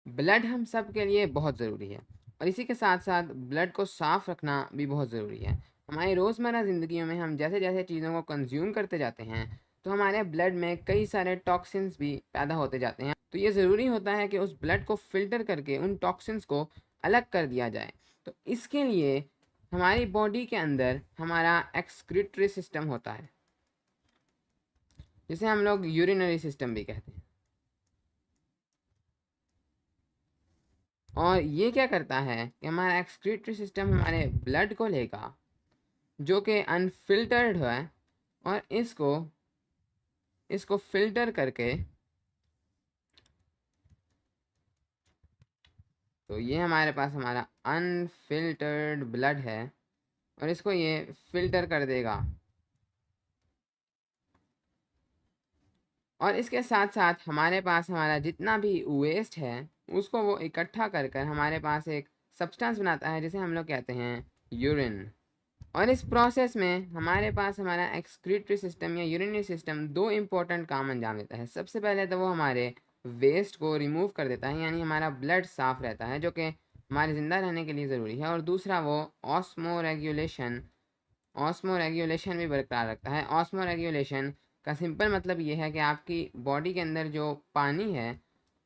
Blood हम सब के लिए बहुत ज़रूरी है और इसी के साथ साथ ब्लड को साफ़ रखना भी बहुत ज़रूरी है। हमारी रोज़मर्रा ज़िंदगियों में हम जैसे जैसे चीज़ों को कंज्यूम करते जाते हैं तो हमारे ब्लड में कई सारे टॉक्सिन्स भी पैदा होते जाते हैं। तो ये ज़रूरी होता है कि उस ब्लड को फ़िल्टर करके उन टॉक्सिन्स को अलग कर दिया जाए। तो इसके लिए हमारी बॉडी के अंदर हमारा एक्सक्रीटरी सिस्टम होता है, जिसे हम लोग यूरिनरी सिस्टम भी कहते हैं। और ये क्या करता है कि हमारा एक्सक्रीटरी सिस्टम हमारे ब्लड को लेगा जो कि अनफिल्टर्ड है और इसको इसको फिल्टर करके, तो ये हमारे पास हमारा अनफिल्टर्ड ब्लड है और इसको ये फिल्टर कर देगा। और इसके साथ साथ हमारे पास हमारा जितना भी वेस्ट है उसको वो इकट्ठा कर कर हमारे पास एक सब्सटेंस बनाता है जिसे हम लोग कहते हैं यूरिन। और इस प्रोसेस में हमारे पास हमारा एक्सक्रीटरी सिस्टम या यूरिनरी सिस्टम दो इम्पोर्टेंट काम अंजाम देता है। सबसे पहले तो वो हमारे वेस्ट को रिमूव कर देता है, यानी हमारा ब्लड साफ रहता है जो कि हमारे ज़िंदा रहने के लिए ज़रूरी है। और दूसरा वो ऑस्मो रेगुलेशन भी बरकरार रखता है। ऑस्मो रेगुलेशन का सिंपल मतलब ये है कि आपकी बॉडी के अंदर जो पानी है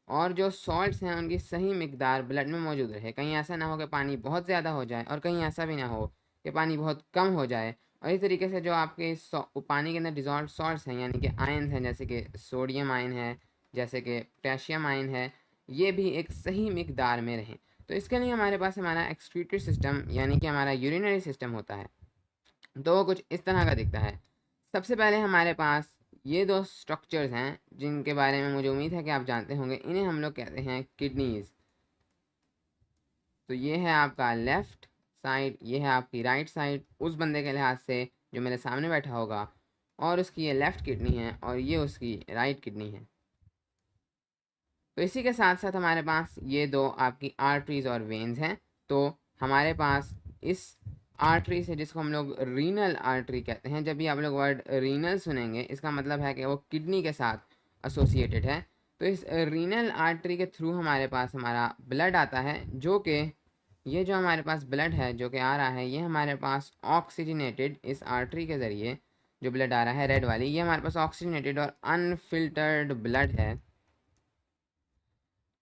और जो सॉल्ट्स हैं उनकी सही मिकदार ब्लड में मौजूद रहे। कहीं ऐसा ना हो कि पानी बहुत ज़्यादा हो जाए और कहीं ऐसा भी ना हो कि पानी बहुत कम हो जाए। और इस तरीके से जो आपके पानी के अंदर डिजॉल्व सॉल्ट्स हैं यानी कि आयन हैं, जैसे कि सोडियम आयन है, जैसे कि पोटेशियम आयन है, ये भी एक सही मिकदार में रहें। तो इसके लिए हमारे पास हमारा एक्सक्रीटरी सिस्टम यानी कि हमारा यूरिनरी सिस्टम होता है। तो वो कुछ इस तरह का दिखता है। सबसे पहले हमारे पास ये दो स्ट्रक्चर्स हैं जिनके बारे में मुझे उम्मीद है कि आप जानते होंगे। इन्हें हम लोग कहते हैं किडनीज़। तो ये है आपका लेफ़्ट साइड, ये है आपकी राइट साइड उस बंदे के लिहाज से जो मेरे सामने बैठा होगा, और उसकी ये लेफ़्ट किडनी है और ये उसकी राइट किडनी है। तो इसी के साथ साथ हमारे पास ये दो आपकी आर्टरीज़ और वेन्स हैं। तो हमारे पास इस आर्टरी से, जिसको हम लोग रीनल आर्टरी कहते हैं, जब भी आप लोग वर्ड रीनल सुनेंगे इसका मतलब है कि वो किडनी के साथ एसोसिएटेड है। तो इस रीनल आर्टरी के थ्रू हमारे पास हमारा ब्लड आता है, जो कि ये जो हमारे पास ब्लड है जो कि आ रहा है, ये हमारे पास ऑक्सीजनेटेड, इस आर्टरी के ज़रिए जो ब्लड आ रहा है रेड वाली, ये हमारे पास ऑक्सीजनेटेड और अनफिल्टर्ड ब्लड है।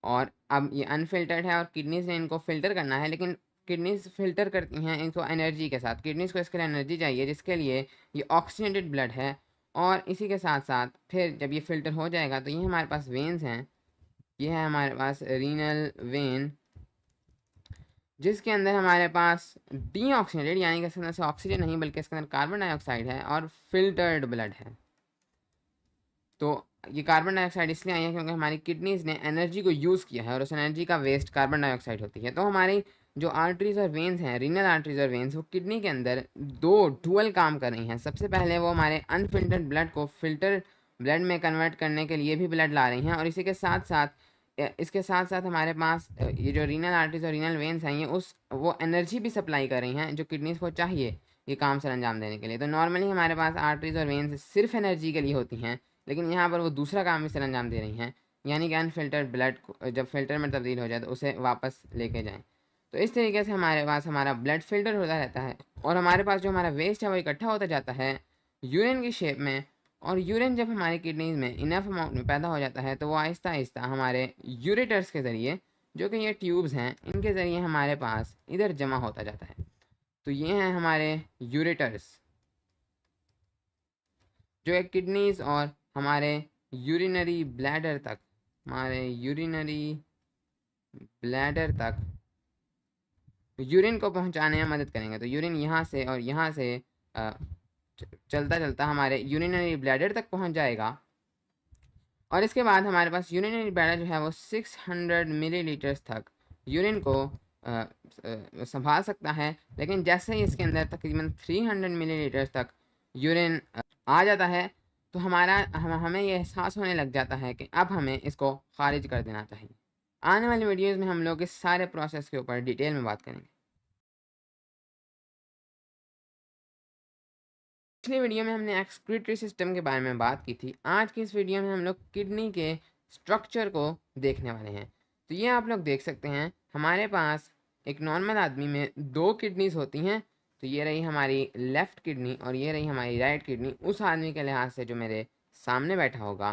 और अब ये अनफिल्टर्ड है और किडनीज ने इनको फ़िल्टर करना है, लेकिन किडनीज फ़िल्टर करती हैं इनको एनर्जी के साथ। किडनीज को इसके लिए एनर्जी चाहिए, जिसके लिए ये ऑक्सीजनेटेड ब्लड है। और इसी के साथ साथ फिर जब ये फ़िल्टर हो जाएगा तो ये हमारे पास वेन्स हैं। ये है हमारे पास रीनल वेन, जिसके अंदर हमारे पास डीऑक्सीजनेटेड यानी कि इसके अंदर से ऑक्सीजन नहीं बल्कि इसके अंदर कार्बन डाइऑक्साइड है और फिल्टर्ड ब्लड है। तो ये कार्बन डाइऑक्साइड इसलिए आई है क्योंकि हमारी किडनीज ने एनर्जी को यूज़ किया है और उस एनर्जी का वेस्ट कार्बन डाइऑक्साइड होती है। तो हमारी जो आर्टरीज और वेन्स हैं, रीनल आर्टरीज और वेन्स, वो किडनी के अंदर दो डुअल काम कर रही हैं। सबसे पहले वो हमारे अनफिल्टर्ड ब्लड को फिल्टर ब्लड में कन्वर्ट करने के लिए भी ब्लड ला रही हैं, और इसी के साथ साथ इसके साथ साथ हमारे पास ये जो रीनल आर्टरीज और रीनल वेन्स हैं, ये वो एनर्जी भी सप्लाई कर रही हैं जो किडनीज को चाहिए ये काम सर अंजाम देने के लिए। तो नॉर्मली हमारे पास आर्टरीज और वेन्स सिर्फ एनर्जी के लिए होती हैं, लेकिन यहाँ पर वो दूसरा काम भी सर अंजाम दे रही हैं, यानी कि अनफिल्टर्ड ब्लड को जब फिल्टर में तब्दील हो जाए तो उसे वापस लेके जाएं। तो इस तरीके से हमारे पास हमारा ब्लड फिल्टर होता रहता है और हमारे पास जो हमारा वेस्ट है वो इकट्ठा होता जाता है यूरिन की शेप में। और यूरिन जब हमारी किडनीज में इनफ अमाउंट में पैदा हो जाता है तो वो आहिस्ता आहिस्ता हमारे यूरेटर्स के ज़रिए, जो कि ये ट्यूब्स हैं, इनके ज़रिए हमारे पास इधर जमा होता जाता है। तो ये हैं हमारे यूरेटर्स, जो एक किडनीज और हमारे यूरिनरी ब्लैडर तक, हमारे यूरिनरी ब्लैडर तक यूरिन को पहुंचाने में मदद करेंगे। तो यूरिन यहाँ से और यहाँ से चलता चलता हमारे यूरिनरी ब्लैडर तक पहुंच जाएगा। और इसके बाद हमारे पास यूरिनरी ब्लैडर जो है वो 600 मिलीलीटर्स तक यूरिन को संभाल सकता है। लेकिन जैसे ही इसके अंदर तकरीबन 300 मिलीलीटर्स तक यूरिन आ जाता है तो हमें ये एहसास होने लग जाता है कि अब हमें इसको खारिज कर देना चाहिए। आने वाली वीडियोज़ में हम लोग इस सारे प्रोसेस के ऊपर डिटेल में बात करेंगे। पिछली वीडियो में हमने एक्सक्रीटरी सिस्टम के बारे में बात की थी। आज की इस वीडियो में हम लोग किडनी के स्ट्रक्चर को देखने वाले हैं। तो ये आप लोग देख सकते हैं हमारे पास एक नॉर्मल आदमी में 2 किडनीज़ होती हैं। तो ये रही हमारी लेफ़्ट किडनी और ये रही हमारी राइट किडनी उस आदमी के लिहाज से जो मेरे सामने बैठा होगा।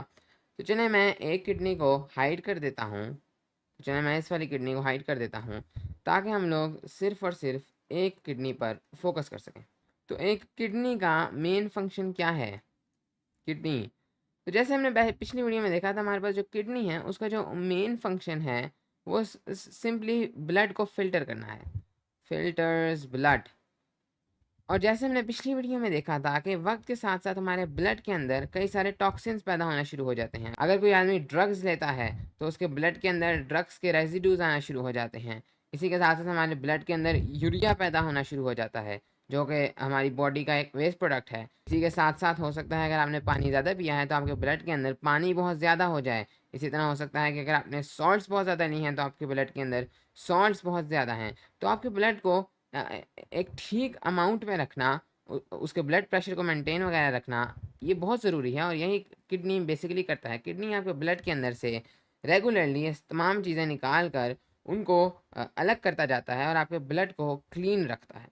तो चलिए मैं एक किडनी को हाइड कर देता हूँ। तो चलिए मैं इस वाली किडनी को हाइड कर देता हूँ ताकि हम लोग सिर्फ़ और सिर्फ एक किडनी पर फोकस कर सकें। तो एक किडनी का मेन फंक्शन क्या है? किडनी, तो जैसे हमने पिछली वीडियो में देखा था, हमारे पास जो किडनी है उसका जो मेन फंक्शन है वो सिंपली ब्लड को फिल्टर करना है, फिल्टर्स ब्लड। और जैसे हमने पिछली वीडियो में देखा था कि वक्त के साथ साथ हमारे ब्लड के अंदर कई सारे टॉक्सिन्स पैदा होना शुरू हो जाते हैं। अगर कोई आदमी ड्रग्स लेता है तो उसके ब्लड के अंदर ड्रग्स के रेजिड्यूज आना शुरू हो जाते हैं। इसी के साथ साथ हमारे ब्लड के अंदर यूरिया पैदा होना शुरू हो जाता है जो कि हमारी बॉडी का एक वेस्ट प्रोडक्ट है। इसी के साथ साथ हो सकता है अगर आपने पानी ज़्यादा पिया है तो आपके ब्लड के अंदर पानी बहुत ज़्यादा हो जाए। इसी तरह हो सकता है कि अगर आपने सॉल्ट्स बहुत ज़्यादा ली हैं तो आपके ब्लड के अंदर सॉल्ट्स बहुत ज़्यादा हैं। तो आपके ब्लड को एक ठीक अमाउंट में रखना, उसके ब्लड प्रेशर को मेंटेन वगैरह रखना, ये बहुत ज़रूरी है। और यही किडनी बेसिकली करता है। किडनी आपके ब्लड के अंदर से रेगुलरली ये तमाम चीज़ें निकाल कर उनको अलग करता जाता है और आपके ब्लड को क्लीन रखता है।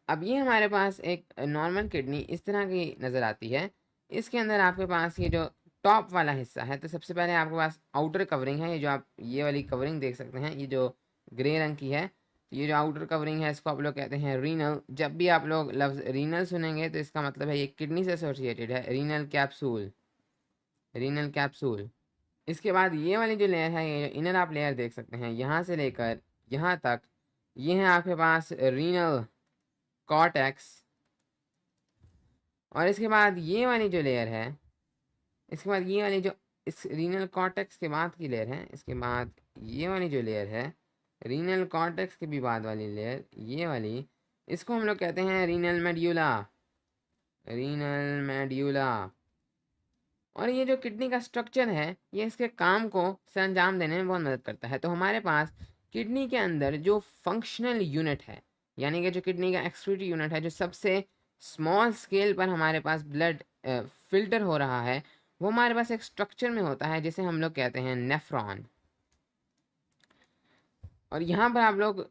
अब ये हमारे पास एक नॉर्मल किडनी इस तरह की नज़र आती है। इसके अंदर आपके पास ये जो टॉप वाला हिस्सा है, तो सबसे पहले आपके पास आउटर कवरिंग है। ये जो आप ये वाली कवरिंग देख सकते हैं, ये जो ग्रे रंग की है, तो ये जो आउटर कवरिंग है इसको आप लोग कहते हैं रीनल। जब भी आप लोग लफ्ज़ रीनल सुनेंगे तो इसका मतलब है ये किडनी से एसोसिएटेड है, रीनल कैप्सूल, रीनल कैप्सूल। इसके बाद ये वाली जो लेयर है, ये जो इनर आप लेयर देख सकते हैं, यहाँ से लेकर यहाँ तक ये है आपके पास रीनल कॉर्टेक्स। और इसके बाद ये वाली जो लेयर है, इसके बाद ये वाली जो इस रीनल कॉर्टेक्स के बाद की लेयर है, इसके बाद ये वाली जो लेयर है रीनल कॉर्टेक्स के भी बाद वाली लेयर, ये वाली, इसको हम लोग कहते हैं रीनल मेड्यूला, रीनल मेड्यूला। और ये जो किडनी का स्ट्रक्चर है ये इसके काम को सर अंजाम देने में बहुत मदद करता है। तो हमारे पास किडनी के अंदर जो फंक्शनल यूनिट है, यानी कि जो किडनी का एक्सक्रीटरी यूनिट है, जो सबसे स्मॉल स्केल पर हमारे पास ब्लड फिल्टर हो रहा है, वो हमारे पास एक स्ट्रक्चर में होता है जिसे हम लोग कहते हैं नेफ्रॉन। और यहाँ पर आप लोग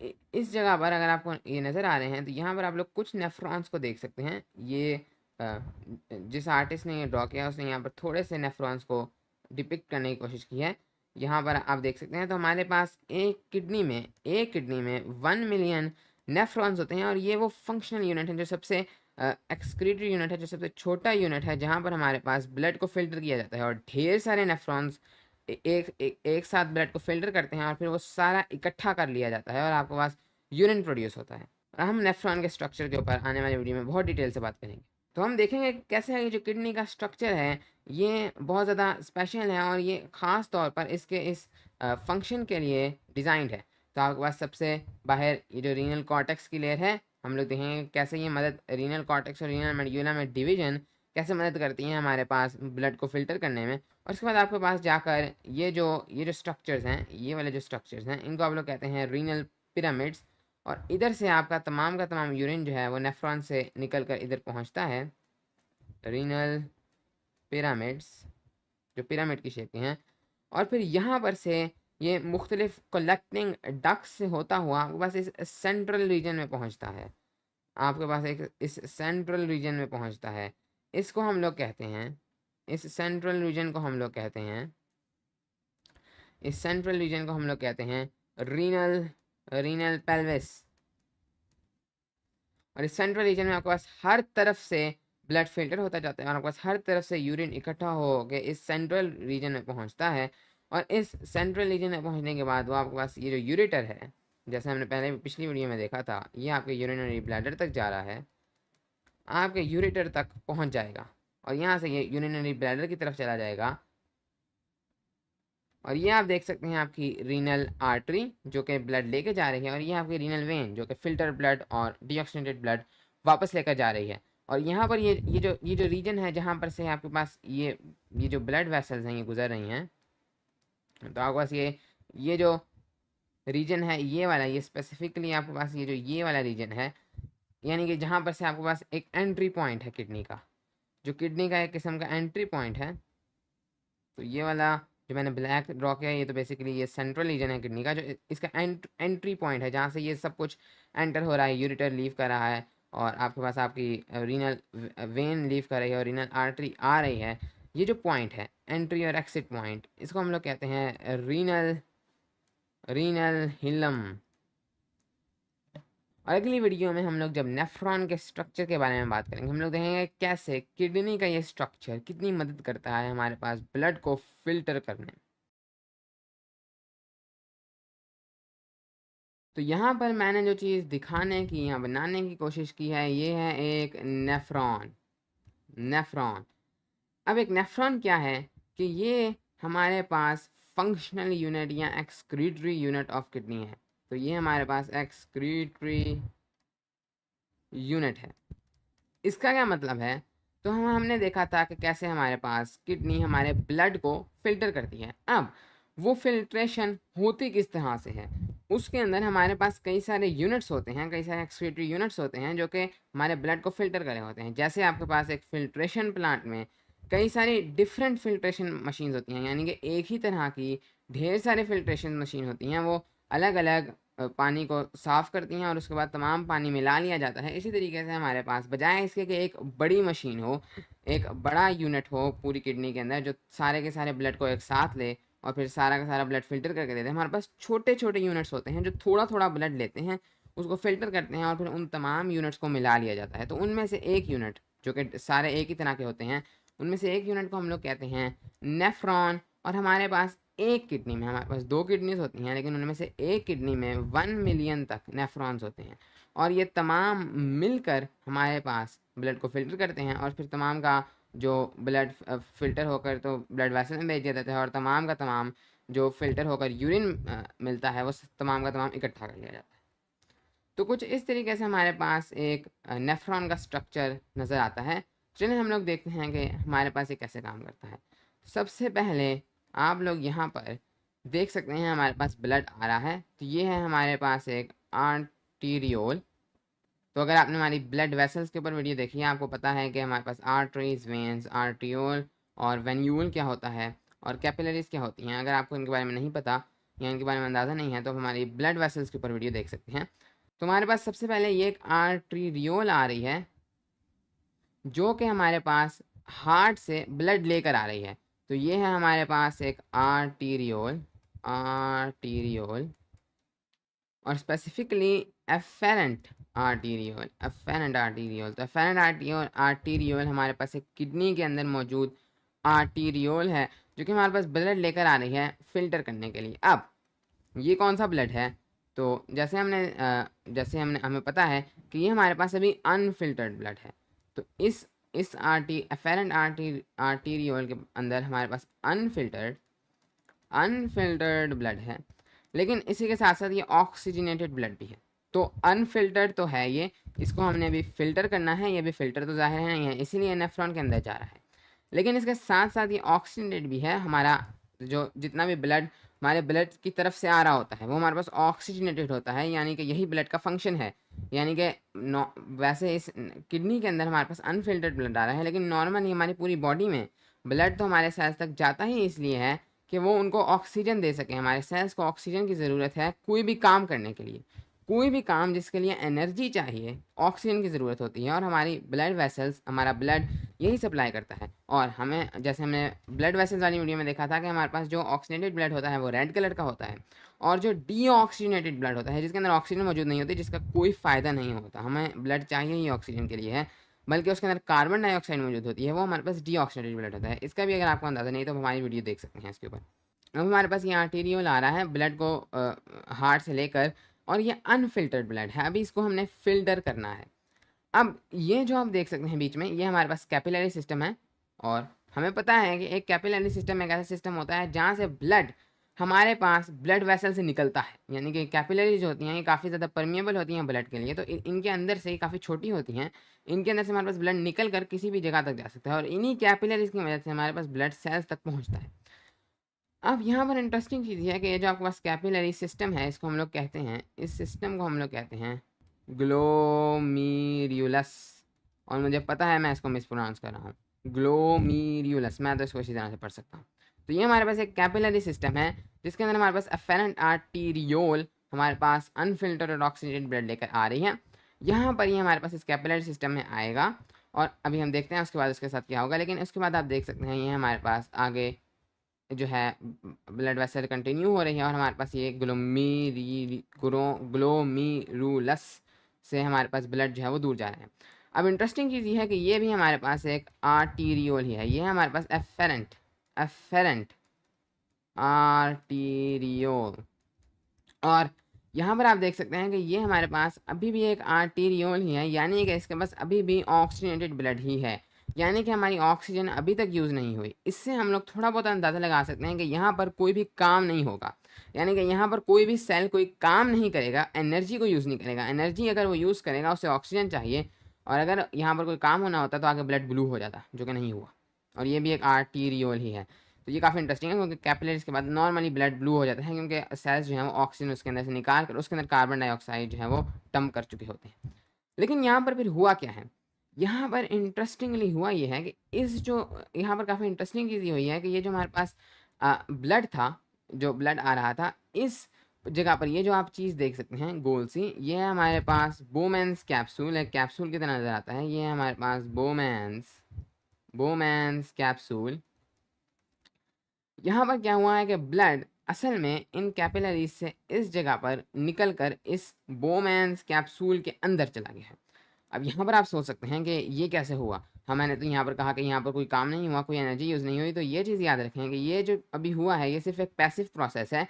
इस जगह पर अगर आपको ये नज़र आ रहे हैं तो यहाँ पर आप लोग कुछ नेफ्रॉन्स को देख सकते हैं। ये जिस आर्टिस्ट ने ये ड्रॉ किया उसने यहाँ पर थोड़े से नेफ्रॉन्स को डिपिक्ट करने की कोशिश की है। यहाँ पर आप देख सकते हैं। तो हमारे पास एक किडनी में 1 मिलियन नेफ्रॉन्स होते हैं और ये वो फंक्शनल यूनिट है, जो सबसे एक्सक्रीटरी यूनिट है, जो सबसे छोटा यूनिट है, जहाँ पर हमारे पास ब्लड को फिल्टर किया जाता है। और ढेर सारे नेफ्रॉन्स एक साथ ब्लड को फिल्टर करते हैं और फिर वो सारा इकट्ठा कर लिया जाता है और आपके पास यूरिन प्रोड्यूस होता है। और हम नेफ्रॉन के स्ट्रक्चर के ऊपर आने वाली वीडियो में बहुत डिटेल से बात करेंगे। तो हम देखेंगे कैसे है ये जो किडनी का स्ट्रक्चर है ये बहुत ज़्यादा स्पेशल है और ये ख़ास तौर पर इसके इस फंक्शन के लिए डिज़ाइंड है। तो आपके पास सबसे बाहर ये जो रीनल कॉर्टेक्स की लेयर है, हम लोग देखेंगे कैसे ये मदद, रीनल कॉर्टेक्स और रीनल मेड्यूला में डिवीजन कैसे मदद करती हैं हमारे पास ब्लड को फिल्टर करने में। और उसके बाद आपके पास जाकर ये जो स्ट्रक्चर्स हैं, ये वाले जो स्ट्रक्चर्स हैं, इनको आप लोग कहते हैं रीनल पिरामिड्स। और इधर से आपका तमाम का तमाम यूरिन जो है वो नेफ्रॉन से निकल कर इधर पहुंचता है, रीनल पिरामिड्स, जो पिरामिड की शेप के हैं। और फिर यहाँ पर से ये मुख्तलिफ कलेक्टिंग डक्ट्स से होता हुआ आपके पास इस सेंट्रल रीजन में पहुँचता है, आपके पास एक इस सेंट्रल रीजन में पहुँचता है। इसको हम लोग कहते हैं, इस सेंट्रल रीजन को हम लोग कहते हैं, इस सेंट्रल रीजन को हम लोग कहते हैं रीनल रीनल पेल्विस। और इस सेंट्रल रीजन में आपके पास हर तरफ से ब्लड फिल्टर होता जाता है और आपके पास हर तरफ से यूरिन इकट्ठा हो के इस सेंट्रल रीजन में पहुंचता है। और इस सेंट्रल रीजन में पहुंचने के बाद वो आपके पास ये जो यूरेटर है, जैसे हमने पहले पिछली वीडियो में देखा था, ये आपके यूरिनरी ब्लैडर तक जा रहा है, आपके यूरेटर तक पहुंच जाएगा और यहाँ से ये यूरिनरी ब्लैडर की तरफ चला जाएगा। और ये आप देख सकते हैं आपकी रीनल आर्टरी जो कि ब्लड लेके जा रही है, और ये आपकी रीनल वेन जो कि फिल्टर ब्लड और डीऑक्सीनेटेड ब्लड वापस लेकर जा रही है। और यहाँ पर ये जो रीजन है जहाँ पर से आपके पास ये जो ब्लड वेसल्स हैं ये गुजर रही हैं, तो आपके पास ये जो रीजन है ये वाला, ये स्पेसिफिकली आपके पास ये वाला रीजन है, यानी कि जहाँ पर से आपके पास एक एंट्री पॉइंट है किडनी का, जो किडनी का एक किस्म का एंट्री पॉइंट है। तो ये वाला जो मैंने ब्लैक ड्रॉ किया है ये तो बेसिकली ये सेंट्रल रीजन है किडनी का, जो इसका एंट्री पॉइंट है जहाँ से ये सब कुछ एंटर हो रहा है, यूरेटर लीव कर रहा है और आपके पास आपकी रीनल वेन लीव कर रही है और रीनल आर्टरी आ रही है। ये जो पॉइंट है एंट्री और एक्सिट पॉइंट, इसको हम लोग कहते हैं रीनल हिलम। और अगली वीडियो में हम लोग जब नेफ्रॉन के स्ट्रक्चर के बारे में बात करेंगे, हम लोग देखेंगे कैसे किडनी का ये स्ट्रक्चर कितनी मदद करता है हमारे पास ब्लड को फिल्टर करने में। तो यहाँ पर मैंने जो चीज़ दिखाने की यहाँ बनाने की कोशिश की है ये है एक नेफ्रॉन। अब एक नेफ्रॉन क्या है कि ये हमारे पास फंक्शनल यूनिट या एक्सक्रीटरी यूनिट ऑफ किडनी है। तो ये हमारे पास एक्सक्रीटरी यूनिट है। इसका क्या मतलब है, तो हमने देखा था कि कैसे हमारे पास किडनी हमारे ब्लड को फिल्टर करती है। अब वो फिल्ट्रेशन होती किस तरह से है, उसके अंदर हमारे पास कई सारे यूनिट्स होते हैं, कई सारे एक्सक्रीटरी यूनिट्स होते हैं जो कि हमारे ब्लड को फिल्टर करे होते हैं। जैसे आपके पास एक फिल्ट्रेशन प्लांट में कई सारी डिफरेंट फिल्ट्रेशन मशीन्स होती हैं, यानी कि एक ही तरह की ढेर सारे फिल्ट्रेशन मशीन होती हैं, वो अलग अलग पानी को साफ़ करती हैं और उसके बाद तमाम पानी मिला लिया जाता है। इसी तरीके से हमारे पास बजाय इसके कि एक बड़ी मशीन हो, एक बड़ा यूनिट हो पूरी किडनी के अंदर जो सारे के सारे ब्लड को एक साथ ले और फिर सारा का सारा ब्लड फ़िल्टर करके देते हैं, हमारे पास छोटे छोटे यूनिट्स होते हैं जो थोड़ा थोड़ा ब्लड लेते हैं, उसको फ़िल्टर करते हैं और फिर उन तमाम यूनिट्स को मिला लिया जाता है। तो उनमें से एक यूनिट जो कि सारे एक ही तरह के होते हैं, उनमें से एक यूनिट को हम लोग कहते हैं नेफ्रॉन। और हमारे पास एक किडनी में, हमारे पास 2 किडनीज़ होती हैं लेकिन उनमें से एक किडनी में 1 मिलियन तक नेफ्रॉन्स होते हैं और ये तमाम मिलकर हमारे पास ब्लड को फ़िल्टर करते हैं और फिर तमाम का जो ब्लड फ़िल्टर होकर तो ब्लड वेसल में भेज दिया जाता है और तमाम का तमाम जो फ़िल्टर होकर यूरिन मिलता है वो तमाम का तमाम इकट्ठा कर लिया जाता है। तो कुछ इस तरीके से हमारे पास एक नेफ्रॉन का स्ट्रक्चर नज़र आता है। चलिए हम लोग देखते हैं कि हमारे पास ये कैसे काम करता है। सबसे पहले आप लोग यहाँ पर देख सकते हैं हमारे पास ब्लड आ रहा है, तो ये है हमारे पास एक आर्टीरियोल। तो अगर आपने हमारी ब्लड वेसल्स के ऊपर वीडियो देखी है, आपको पता है कि हमारे पास आर्टरीज, वेन्स, आर्टियोल और वेन्यूल क्या होता है और कैपिलरीज क्या होती हैं। अगर आपको इनके बारे में नहीं पता या इनके बारे में अंदाज़ा नहीं है तो हमारी ब्लड वेसल्स के ऊपर वीडियो देख सकते हैं। तो हमारे पास सबसे पहले ये एक आर्टीरियोल आ रही है जो कि हमारे पास हार्ट से ब्लड लेकर आ रही है। तो ये है हमारे पास एक आर्टीरियोल और स्पेसिफिकली एफेरेंट आर्टीरियोल। तो एफेरेंट आर्टीरियोल हमारे पास एक किडनी के अंदर मौजूद आर्टीरियोल है जो कि हमारे पास ब्लड लेकर आ रही है फ़िल्टर करने के लिए। अब ये कौन सा ब्लड है, तो जैसे हमने हमें पता है कि ये हमारे पास अभी अनफिल्टर्ड ब्लड है। तो इस एफेरेंट आर्टीरियोल के अंदर हमारे पास अनफिल्टर्ड ब्लड है, लेकिन इसी के साथ साथ ये ऑक्सीजनेटेड ब्लड भी है। तो अनफिल्टर्ड तो है ये, इसको हमने अभी फ़िल्टर करना है, ये भी फ़िल्टर तो ज़ाहिर है नहीं है, इसीलिए नेफ्रॉन के अंदर जा रहा है। लेकिन इसके साथ साथ ये ऑक्सीजनेटेड भी है। हमारा जो जितना भी ब्लड हमारे ब्लड की तरफ से आ रहा होता है वो हमारे पास ऑक्सीजनेटेड होता है, यानी कि यही ब्लड का फंक्शन है। यानी कि वैसे इस किडनी के अंदर हमारे पास अनफिल्टर्ड ब्लड आ रहा है, लेकिन नॉर्मली हमारी पूरी बॉडी में ब्लड तो हमारे सेल्स तक जाता ही इसलिए है कि वो उनको ऑक्सीजन दे सकें। हमारे सेल्स को ऑक्सीजन की ज़रूरत है कोई भी काम करने के लिए। कोई भी काम जिसके लिए एनर्जी चाहिए, ऑक्सीजन की ज़रूरत होती है और हमारी ब्लड वेसल्स, हमारा ब्लड यही सप्लाई करता है। और हमें, जैसे हमने ब्लड वेसल्स वाली वीडियो में देखा था कि हमारे पास जो ऑक्सीजनेटेड ब्लड होता है वो रेड कलर का होता है और जो डीऑक्सीजनेटेड ब्लड होता है जिसके अंदर ऑक्सीजन मौजूद नहीं होती, जिसका कोई फ़ायदा नहीं होता, हमें ब्लड चाहिए ही ऑक्सीजन के लिए है, बल्कि उसके अंदर कार्बन डाइऑक्साइड मौजूद होती है, वो हमारे पास डीऑक्सीजनेटेड ब्लड होता है। इसका भी अगर आपको अंदाज़ा नहीं तो हमारी वीडियो देख सकते हैं इसके ऊपर। अब हमारे पास ये आर्टीरियोल आ रहा है ब्लड को हार्ट से लेकर और ये अनफिल्टर्ड ब्लड है, अभी इसको हमने फ़िल्टर करना है। अब ये जो आप देख सकते हैं बीच में, ये हमारे पास कैपिलरी सिस्टम है और हमें पता है कि एक कैपिलरी सिस्टम एक ऐसा सिस्टम होता है जहाँ से ब्लड हमारे पास ब्लड वेसल से निकलता है। यानी कि कैपिलरीज होती हैं ये काफ़ी ज़्यादा परमिएबल होती हैं ब्लड के लिए, तो इनके अंदर से ही काफ़ी छोटी होती हैं, इनके अंदर से हमारे पास ब्लड निकल कर किसी भी जगह तक जा सकता है और इन्हीं कैपिलरीज की वजह से हमारे पास ब्लड सेल्स तक पहुँचता है। अब यहाँ पर इंटरेस्टिंग चीज़ ये है कि ये जो आपके पास कैपिलरी सिस्टम है इसको हम लोग कहते हैं, इस सिस्टम को हम लोग कहते हैं ग्लोमीरुलस। और मुझे पता है मैं इसको मिसप्रोनाउंस कर रहा हूँ, ग्लोमीरुलस। मैं तो इसको इसी तरह से पढ़ सकता हूँ। तो ये हमारे पास एक कैपिलरी सिस्टम है जिसके अंदर हमारे पास एफेरेंट आर्टीरियोल हमारे पास अनफिल्टर्ड और ऑक्सीजनेटेड ब्लड लेकर आ रही है। यहाँ पर ये हमारे पास इस कैपिलरी सिस्टम में आएगा और अभी हम देखते हैं उसके बाद उसके साथ क्या होगा। लेकिन उसके बाद आप देख सकते हैं ये हमारे पास आगे जो है ब्लड वेसल कंटिन्यू हो रही है और हमारे पास ये ग्लोमीरुलस से हमारे पास ब्लड जो है वो दूर जा रहा है। अब इंटरेस्टिंग चीज़ ये है कि ये भी हमारे पास एक आर्टीरियोल ही है। ये है हमारे पास एफेरेंट आर्टीरियोल और यहाँ पर आप देख सकते हैं कि ये हमारे पास अभी भी एक आर्टीरियोल ही है, यानी कि इसके पास अभी भी ऑक्सीजनेटेड ब्लड ही है, यानी कि हमारी ऑक्सीजन अभी तक यूज़ नहीं हुई। इससे हम लोग थोड़ा बहुत अंदाज़ा लगा सकते हैं कि यहाँ पर कोई भी काम नहीं होगा, यानी कि यहाँ पर कोई भी सेल कोई काम नहीं करेगा, एनर्जी को यूज़ नहीं करेगा। एनर्जी अगर वो यूज़ करेगा उसे ऑक्सीजन चाहिए और अगर यहाँ पर कोई काम होना होता तो आगे ब्लड ब्लू हो जाता, जो कि नहीं हुआ। और ये भी एक आर्टीरियोल ही है। तो ये काफ़ी इंटरेस्टिंग है क्योंकि कैपिलरीज के बाद नॉर्मली ब्लड ब्लू हो जाता है क्योंकि सेल्स जो हैं वो ऑक्सीजन उसके अंदर से निकाल कर उसके अंदर कार्बन डाइऑक्साइड जो है वो डंप कर चुके होते हैं। लेकिन यहाँ पर फिर हुआ क्या है, यहाँ पर इंटरेस्टिंगली हुआ ये है कि इस जो यहाँ पर काफ़ी इंटरेस्टिंग चीज़ ये हुई है कि ये जो हमारे पास ब्लड था, जो ब्लड आ रहा था, इस जगह पर ये जो आप चीज़ देख सकते हैं गोल सी, ये है हमारे पास बोमेंस कैप्सूल, एक कैप्सूल की तरह नज़र आता है। ये है हमारे पास बोमेंस कैप्सूल। यहाँ पर क्या हुआ है कि ब्लड असल में इन कैपिलरीज से इस जगह पर निकल कर इस बोमेंस कैप्सूल के अंदर चला गया है। अब यहाँ पर आप सोच सकते हैं कि ये कैसे हुआ। हाँ, मैंने तो यहाँ पर कहा कि यहाँ पर कोई काम नहीं हुआ, कोई एनर्जी यूज़ नहीं हुई। तो ये चीज़ याद रखें कि ये जो अभी हुआ है ये सिर्फ एक पैसिव प्रोसेस है,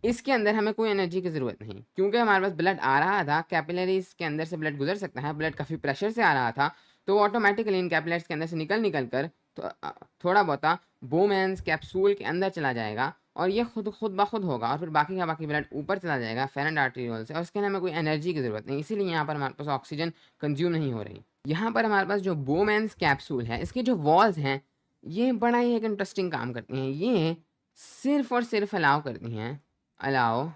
इसके अंदर हमें कोई एनर्जी की ज़रूरत नहीं, क्योंकि हमारे पास ब्लड आ रहा था, कैपिलरीज के अंदर से ब्लड गुजर सकता है, ब्लड काफ़ी प्रेशर से आ रहा था, तो ऑटोमेटिकली इन कैपिलरीज के अंदर से निकल कर तो थोड़ा बहुत बोमेंस कैप्सूल के अंदर चला जाएगा और ये खुद ब खुद होगा और फिर बाकी का बाकी ब्लड ऊपर चला जाएगा एफेरेंट आर्टीरियोल से और इसके अंदर हमें कोई एनर्जी की ज़रूरत नहीं, इसीलिए यहाँ पर हमारे पास ऑक्सीजन कंज्यूम नहीं हो रही। यहाँ पर हमारे पास जो बोमेंस कैप्सूल है इसकी जो वॉल्स हैं ये बड़ा ही एक इंटरेस्टिंग काम करती हैं। ये सिर्फ और सिर्फ allow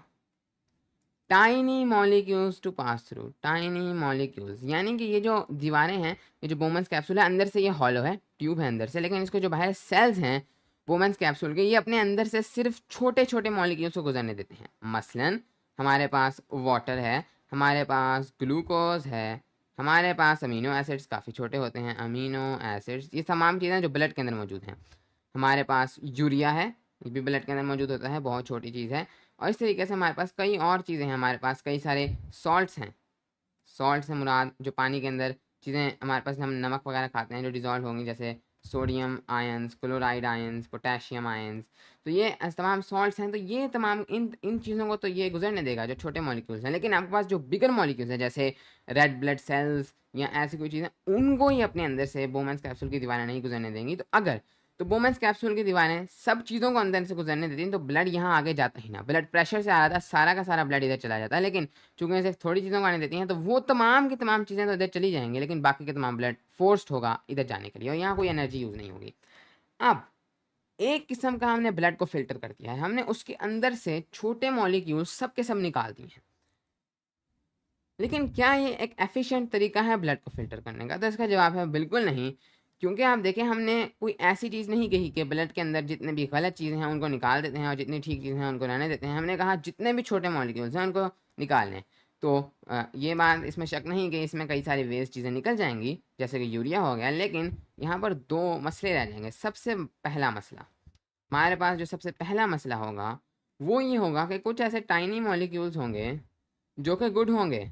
tiny molecules to pass through, tiny molecules, यानी कि ये जो दीवारें हैं, ये जो बोमेंस कैप्सूल है अंदर से ये हॉलो है, ट्यूब है अंदर से, लेकिन इसके जो बाहर सेल्स हैं बोमेंस कैप्सूल के, ये अपने अंदर से सिर्फ छोटे छोटे मॉलिक्यूल्स को गुजरने देते हैं। मसलन हमारे पास वाटर है, हमारे पास ग्लूकोज है, हमारे पास अमीनो एसिड्स काफ़ी छोटे होते हैं, अमीनो एसिड्स, ये तमाम चीज़ें जो ब्लड के अंदर मौजूद हैं। हमारे पास यूरिया है, ये भी ब्लड के अंदर मौजूद होता है, बहुत छोटी चीज़ है। और इस तरीके से हमारे पास कई और चीज़ें हैं, हमारे पास कई सारे सॉल्ट्स हैं। सॉल्ट से मुराद जो पानी के अंदर चीज़ें हमारे पास, हम नमक वगैरह खाते हैं जो डिज़ोल्व होंगी, जैसे sodium ions, chloride ions, potassium ions, तो ये तमाम सॉल्ट्स हैं। तो ये तमाम इन इन चीज़ों को तो ये गुजरने देगा जो छोटे मॉलिक्यूल्स हैं, लेकिन आपके पास जो बिगर मॉलिक्यूल्स हैं जैसे रेड ब्लड सेल्स या ऐसी कोई चीज़ें, उनको ही अपने अंदर से बोमेंस कैप्सूल की दीवारें नहीं गुजरने देंगी। तो बोमेंस कैप्सूल की दीवारें सब चीज़ों को अंदर से गुजरने देती हैं, तो ब्लड यहाँ आगे जाता ही ना। ब्लड प्रेशर से आ रहा था, सारा का सारा ब्लड इधर चला जाता है, लेकिन चूंकि सिर्फ थोड़ी चीज़ों को आने देती हैं तो वो तमाम की तमाम चीज़ें तो इधर चली जाएंगी, लेकिन बाकी के तमाम ब्लड फोर्स्ड होगा इधर जाने के लिए और यहाँ कोई एनर्जी यूज़ नहीं होगी। अब एक किस्म का हमने ब्लड को फिल्टर कर दिया है, हमने उसके अंदर से छोटे मॉलिक्यूल्स सब के सब निकाल दिए हैं। लेकिन क्या ये एक एफिशिएंट तरीका है ब्लड को फिल्टर करने का? तो इसका जवाब है बिल्कुल नहीं, क्योंकि आप देखें हमने कोई ऐसी चीज़ नहीं कही कि ब्लड के अंदर जितने भी गलत चीज़ें हैं उनको निकाल देते हैं और जितनी ठीक चीज़ें हैं उनको रहने देते हैं। हमने कहा जितने भी छोटे मॉलिक्यूल्स हैं उनको निकाल लें। तो ये बात, इसमें शक नहीं कि इसमें कई सारी वेस्ट चीज़ें निकल जाएंगी जैसे कि यूरिया हो गया, लेकिन यहाँ पर दो मसले रह जाएंगे। सबसे पहला मसला, हमारे पास जो सबसे पहला मसला होगा वो ये होगा कि कुछ ऐसे टाइनी मॉलिक्यूल्स होंगे जो कि गुड होंगे।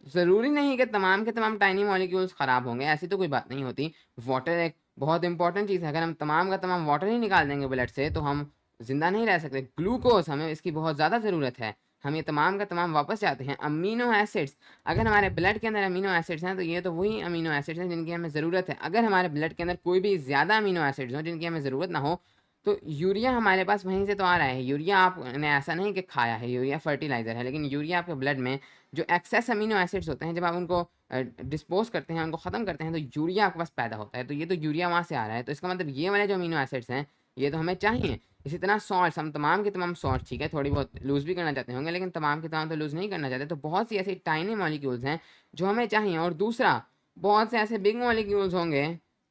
ज़रूरी नहीं कि तमाम के तमाम टाइनी मॉलिक्यूल्स ख़राब होंगे, ऐसी तो कोई बात नहीं होती। वाटर एक बहुत इंपॉर्टेंट चीज़ है, अगर हम तमाम का तमाम वाटर ही निकाल देंगे ब्लड से तो हम ज़िंदा नहीं रह सकते। ग्लूकोज, हमें इसकी बहुत ज़्यादा ज़रूरत है। हम ये तमाम का तमाम वापस जाते हैं। अमीनो एसिड्स, अगर हमारे ब्लड के अंदर अमीनो एसिड्स हैं तो ये तो वही अमीनो एसिड्स हैं जिनकी हमें ज़रूरत है। अगर हमारे ब्लड के अंदर कोई भी ज़्यादा अमीनो एसिड्स हों जिनकी हमें ज़रूरत ना हो, तो यूरिया हमारे पास वहीं से तो आ रहा है। यूरिया आपने ऐसा नहीं कि खाया है, यूरिया फर्टिलाइज़र है, लेकिन यूरिया आपके ब्लड में जो एक्सेस अमीनो एसिड्स होते हैं जब आप उनको डिस्पोज करते हैं, उनको ख़त्म करते हैं, तो यूरिया आपके पास पैदा होता है। तो ये तो यूरिया वहाँ से आ रहा है, तो इसका मतलब ये वाले जो अमीनो एसिड्स हैं ये तो हमें चाहिए। इसी तरह सॉल्ट्स, हम तमाम के तमाम सॉल्ट ठीक है थोड़ी बहुत लूज़ भी करना चाहते होंगे, लेकिन तमाम के तमाम तो लूज़ नहीं करना चाहते। तो बहुत सी ऐसी टाइनी मॉलिक्यूल्स हैं जो हमें चाहिए। और दूसरा, बहुत से ऐसे बिग मॉलिक्यूल्स होंगे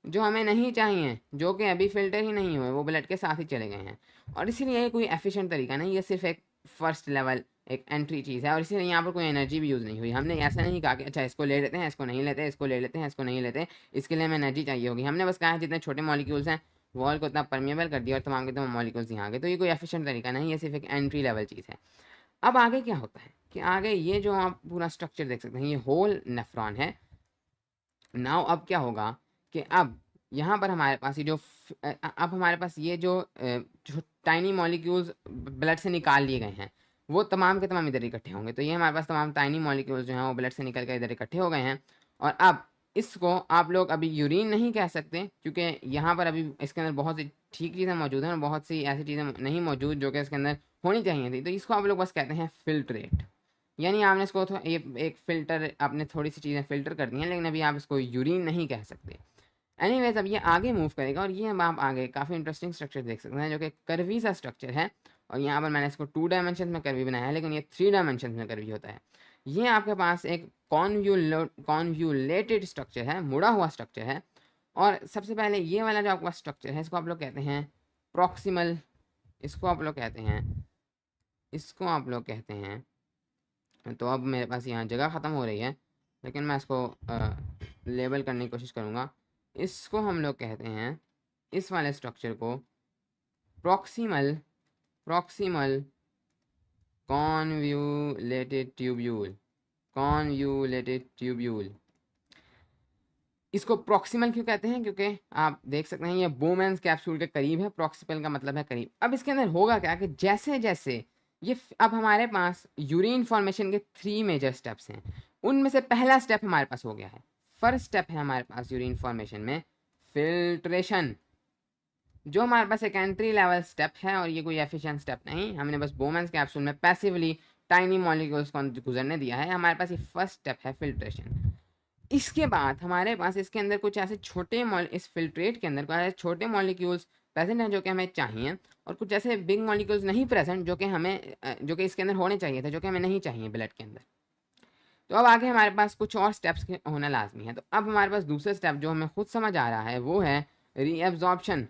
जो हमें नहीं चाहिए, जो कि अभी फ़िल्टर ही नहीं हुए, वो ब्लड के साथ ही चले गए हैं। और इसीलिए ये कोई एफिशिएंट तरीका नहीं, ये सिर्फ़ एक फर्स्ट लेवल एक एंट्री चीज़ है और इसीलिए यहाँ पर कोई एनर्जी भी यूज़ नहीं हुई। हमने ऐसा नहीं कहा कि अच्छा इसको ले लेते हैं, इसको नहीं लेते, इसको ले लेते हैं, इसको नहीं लेते, इसके लिए हमें एनर्जी चाहिए होगी। हमने बस कहा है जितने छोटे मॉलिक्यूल्स हैं वॉल को उतना परमेबल कर दिया और तमाम के तमाम मॉलिक्यूल्स यहाँ आ गए। तो ये कोई एफिशिएंट तरीका नहीं, ये सिर्फ एक एंट्री लेवल चीज़ है। अब आगे क्या होता है कि आगे ये जो आप पूरा स्ट्रक्चर देख सकते हैं, ये होल नेफ्रॉन है। नाउ अब क्या होगा कि अब यहाँ पर हमारे पास ये जो अब हमारे पास ये जो टाइनी मॉलिक्यूल्स ब्लड से निकाल लिए गए हैं, वो तमाम के तमाम इधर इकट्ठे होंगे। तो ये हमारे पास तमाम टाइनी मॉलिक्यूल्स जो हैं वो ब्लड से निकल कर इधर इकट्ठे हो गए हैं। और अब इसको आप लोग अभी यूरिन नहीं कह सकते, क्योंकि यहाँ पर अभी इसके अंदर बहुत सी ठीक चीज़ें मौजूद हैं और बहुत सी ऐसी चीज़ें नहीं मौजूद जो कि इसके अंदर होनी चाहिए थी। तो इसको आप लोग बस कहते हैं फिल्ट्रेट। यानी आपने इसको ये एक फ़िल्टर, आपने थोड़ी सी चीज़ें फ़िल्टर कर दी हैं, लेकिन अभी आप इसको यूरिन नहीं कह सकते। एनीवेज अब ये आगे मूव करेगा और ये अब आप आगे काफ़ी इंटरेस्टिंग स्ट्रक्चर देख सकते हैं जो कि कर्वी सा स्ट्रक्चर है। और यहाँ पर मैंने इसको 2 डायमेंशन में कर्वी बनाया है, लेकिन ये 3 डायमेंशन में कर्वी होता है। ये आपके पास एक कॉन्व्यूलेटेड स्ट्रक्चर है, मुड़ा हुआ स्ट्रक्चर है। और सबसे पहले ये वाला जो आपका स्ट्रक्चर है, इसको आप लोग कहते हैं प्रॉक्सिमल, इसको आप लोग कहते हैं, इसको आप लोग कहते हैं। तो अब मेरे पास यहाँ जगह ख़त्म हो रही है, लेकिन मैं इसको लेबल करने की कोशिश करूँगा। इसको हम लोग कहते हैं, इस वाले स्ट्रक्चर को proximal proximal convoluted tubule, convoluted tubule. इसको प्रॉक्सिमल क्यों कहते हैं? क्योंकि आप देख सकते हैं ये बोमेंस कैप्सूल के करीब है, प्रॉक्सिमल का मतलब है करीब। अब इसके अंदर होगा क्या कि जैसे जैसे ये अब हमारे पास यूरिन फॉर्मेशन के 3 मेजर स्टेप्स हैं, उनमें से पहला स्टेप हमारे पास हो गया है। फर्स्ट स्टेप है हमारे पास यूरिन फॉर्मेशन में फिल्ट्रेशन, जो हमारे पास एक एंट्री लेवल स्टेप है और ये कोई एफिशिएंट स्टेप नहीं। हमने बस बोमेंस कैप्सूल में पैसिवली टाइनी मॉलिक्यूल्स को गुजरने दिया है। हमारे पास ये फर्स्ट स्टेप है फिल्ट्रेशन। इसके बाद हमारे पास इसके अंदर कुछ ऐसे छोटे इस फिल्ट्रेट के अंदर कुछ ऐसे छोटे मॉलिक्यूल्स प्रेजेंट हैं जो कि हमें चाहिए, और कुछ ऐसे बिग मॉलिक्यूल्स नहीं प्रेजेंट जो कि हमें जो कि इसके अंदर होने चाहिए थे, जो कि हमें नहीं चाहिए ब्लड के अंदर। तो अब आगे हमारे पास कुछ और स्टेप्स होना लाजमी है। तो अब हमारे पास दूसरा स्टेप जो हमें खुद समझ आ रहा है वो है रीएब्जॉर्प्शन,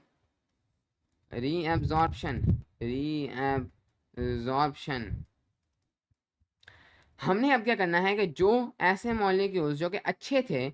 रीएब्जॉर्प्शन, रीएब्जॉर्प्शन। हमने अब क्या करना है कि जो ऐसे मॉलिक्यूल्स जो कि अच्छे थे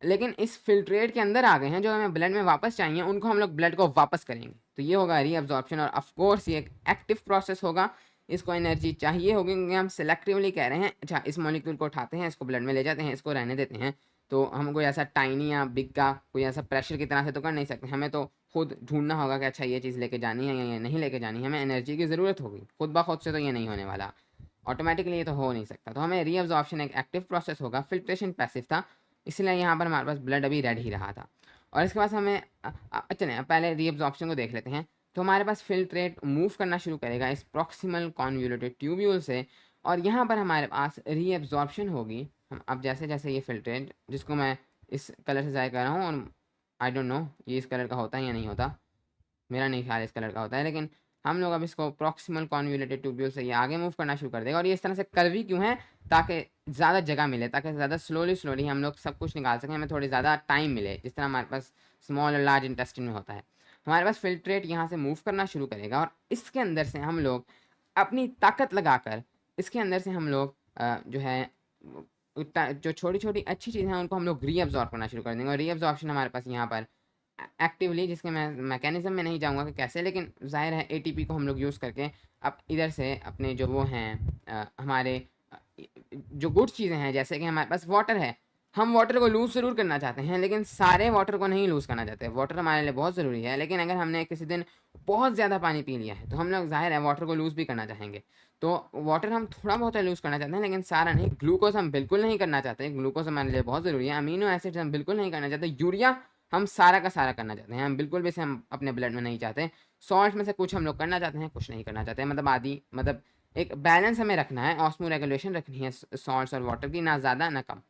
लेकिन इस फिल्ट्रेट के अंदर आ गए हैं, जो हमें ब्लड में वापस चाहिए, उनको हम लोग ब्लड को वापस करेंगे। तो ये होगा रीअब्जॉर्प्शन, और ऑफ कोर्स ये एक एक्टिव प्रोसेस होगा। इसको एनर्जी चाहिए होगी क्योंकि हम सेलेक्टिवली कह रहे हैं अच्छा इस मॉलिक्यूल को उठाते हैं, इसको ब्लड में ले जाते हैं, इसको रहने देते हैं। तो हम कोई ऐसा टाइनी या बिग का कोई ऐसा प्रेशर की तरह से तो कर नहीं सकते। हमें तो खुद ढूंढना होगा कि अच्छा ये चीज़ लेके जानी है या ये नहीं लेके जानी है। हमें एनर्जी की ज़रूरत होगी, खुद ब खुद से तो ये नहीं होने वाला, ऑटोमेटिकली ये तो हो नहीं सकता। तो हमें रीअब्जॉर्प्शन एक एक्टिव प्रोसेस होगा, फिल्ट्रेशन पैसिव था, इसलिए यहाँ पर हमारे पास ब्लड अभी रेड ही रहा था। और इसके बाद हमें चलें पहले रीअब्जॉर्प्शन को देख लेते हैं। तो हमारे पास फिल्ट्रेट मूव करना शुरू करेगा इस प्रॉक्सिमल कॉन्वोल्यूटेड ट्यूब्यूल से, और यहाँ पर हमारे पास रीअब्जॉर्प्शन होगी। हम अब जैसे जैसे ये फिल्ट्रेट, जिसको मैं इस कलर से ज़ाहिर कर रहा हूँ, और आई डोंट नो ये इस कलर का होता है या नहीं होता, मेरा नहीं ख्याल इस कलर का होता है, लेकिन हम लोग अब इसको प्रॉक्सिमल कॉन्वोल्यूटेड ट्यूब्यूल से ये आगे मूव करना शुरू कर देगा। और ये इस तरह से कर्वी क्यों है? ताकि ज़्यादा जगह मिले, ताकि ज़्यादा स्लोली हम लोग सब कुछ निकाल सकें, हमें थोड़ी ज़्यादा टाइम मिले, जिस तरह हमारे पास स्मॉल और लार्ज इंटेस्टिन में होता है। हमारे पास फिल्ट्रेट यहाँ से मूव करना शुरू करेगा और इसके अंदर से हम लोग अपनी ताकत लगाकर इसके अंदर से हम लोग जो है जो छोटी छोटी अच्छी चीज़ें हैं उनको हम लोग रीअब्जॉर्ब करना शुरू कर देंगे। और रीअब्जॉर्प्शन हमारे पास यहाँ पर एक्टिवली, जिसके मैं मैकेनिज्म में नहीं जाऊँगा कि कैसे, लेकिन ज़ाहिर है एटीपी को हम लोग यूज़ करके अब इधर से अपने जो वो हैं हमारे जो गुड चीज़ें हैं, जैसे कि हमारे पास वाटर है, हम वाटर को लूज़ ज़रूर करना चाहते हैं, लेकिन सारे वाटर को नहीं लूज़ करना चाहते। वाटर हमारे लिए बहुत ज़रूरी है, लेकिन अगर हमने किसी दिन बहुत ज़्यादा पानी पी लिया है तो हम लोग ज़ाहिर है वाटर को लूज़ भी करना चाहेंगे। तो वाटर हम थोड़ा बहुत लूज़ करना चाहते हैं, लेकिन सारा नहीं। ग्लूकोज हम बिल्कुल नहीं करना चाहते, ग्लूकोज हमारे लिए बहुत ज़रूरी है। अमीनो एसिड्स हम बिल्कुल नहीं करना चाहते। यूरिया हम सारा का सारा करना चाहते हैं, हम बिल्कुल भी इसे हम अपने ब्लड में नहीं चाहते। सॉल्ट में से कुछ हम लोग करना चाहते हैं, कुछ नहीं करना चाहते, मतलब आदि, मतलब एक बैलेंस हमें रखना है, ऑस्मो रेगुलेशन रखनी है सॉल्ट्स और वाटर की, ना ज़्यादा ना कम।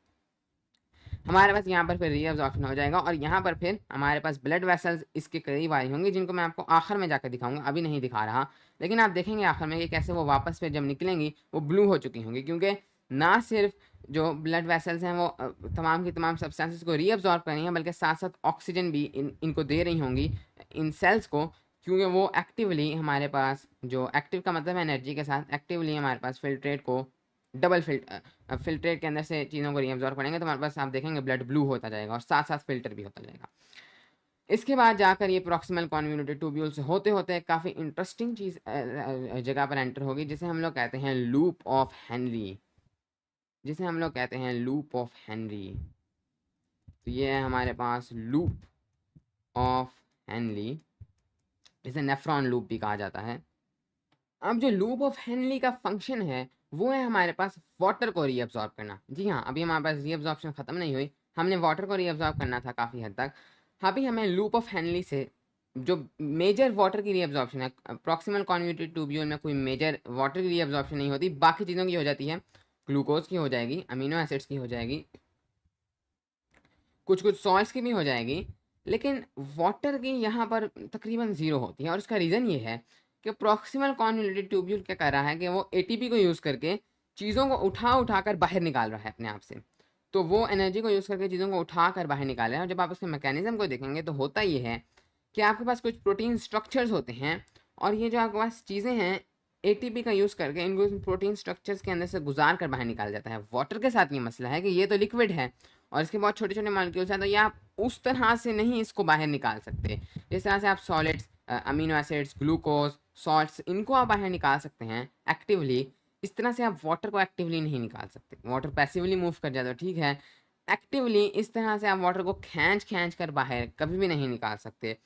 हमारे पास यहाँ पर फिर रीअब्जॉर्प्शन हो जाएगा और यहाँ पर फिर हमारे पास ब्लड वेसल्स इसके करीब आई होंगी, जिनको मैं आपको आखिर में जाकर दिखाऊंगा, अभी नहीं दिखा रहा, लेकिन आप देखेंगे आखिर में कि कैसे वो वापस फिर जब निकलेंगी वो ब्लू हो चुकी होंगी, क्योंकि ना सिर्फ जो ब्लड वेसल्स हैं वो तमाम की तमाम सब्सटेंसेस को रीअब्जॉर्ब कर रही हैं, बल्कि साथ साथ ऑक्सीजन भी इनको दे रही होंगी इन सेल्स को, क्योंकि वो एक्टिवली हमारे पास, जो एक्टिव का मतलब है एनर्जी के साथ, एक्टिवली हमारे पास फिल्ट्रेट को डबल फिल्ट्रेट के अंदर से चीज़ों को रीअब्जॉर्ब करेंगे, तो हमारे पास आप देखेंगे ब्लड ब्लू होता जाएगा और साथ साथ फिल्टर भी होता जाएगा। इसके बाद जाकर ये प्रॉक्सिमल कॉन्वोल्यूटेड ट्यूब्यूल से होते होते काफ़ी इंटरेस्टिंग चीज़ जगह पर एंटर होगी, जिसे हम लोग कहते हैं लूप ऑफ हेनरी, जिसे हम लोग कहते हैं लूप ऑफ हेनरी। तो ये है हमारे पास लूप ऑफ हेनरी, इसे नेफ्रॉन लूप भी कहा जाता है। अब जो लूप ऑफ हेनरी का फंक्शन है वो है हमारे पास वाटर को रीअब्जॉर्ब करना। जी हाँ, अभी हमारे पास रीअब्जॉर्प्शन ख़त्म नहीं हुई, हमने वाटर को रीअब्जॉर्ब करना था काफ़ी हद तक। अभी हमें लूप ऑफ हेनरी से जो मेजर वाटर की रीअब्जॉर्प्शन है, प्रॉक्सिमल कॉन्वोल्यूटेड ट्यूब्यूल में कोई मेजर वाटर की रीअब्जॉर्प्शन नहीं होती, बाकी चीज़ों की हो जाती है, ग्लूकोज की हो जाएगी, अमीनो एसिड्स की हो जाएगी, कुछ कुछ सॉल्ट्स की भी हो जाएगी, लेकिन वाटर की यहाँ पर तकरीबन ज़ीरो होती है। और उसका रीज़न ये है कि प्रॉक्सिमल कॉन्वोल्यूटेड ट्यूब्यूल क्या कर रहा है कि वो एटीपी को यूज़ करके चीज़ों को उठा कर बाहर निकाल रहा है अपने आप से। तो वो एनर्जी को यूज़ करके चीज़ों को उठा कर बाहर निकाल रहा है। और जब आप उसके मैकेनिज्म को देखेंगे तो होता ये है कि आपके पास कुछ प्रोटीन स्ट्रक्चर्स होते हैं, और ये जो आपके पास चीज़ें हैं एटीपी का यूज़ करके इनको प्रोटीन स्ट्रक्चर्स के अंदर से गुजार कर बाहर निकाल जाता है। वाटर के साथ ये मसला है कि ये तो लिक्विड है और इसके बहुत छोटे छोटे मॉलिक्यूल्स हैं, तो ये आप उस तरह से नहीं इसको बाहर निकाल सकते जिस तरह से आप solids, amino acids, glucose, salts, इनको आप बाहर निकाल सकते हैं एक्टिवली। इस तरह से आप वाटर को एक्टिवली नहीं निकाल सकते। वाटर पैसिवली मूव कर जाता है, ठीक है, एक्टिवली इस तरह से आप वाटर को खींच खींच कर बाहर कभी भी नहीं निकाल सकते।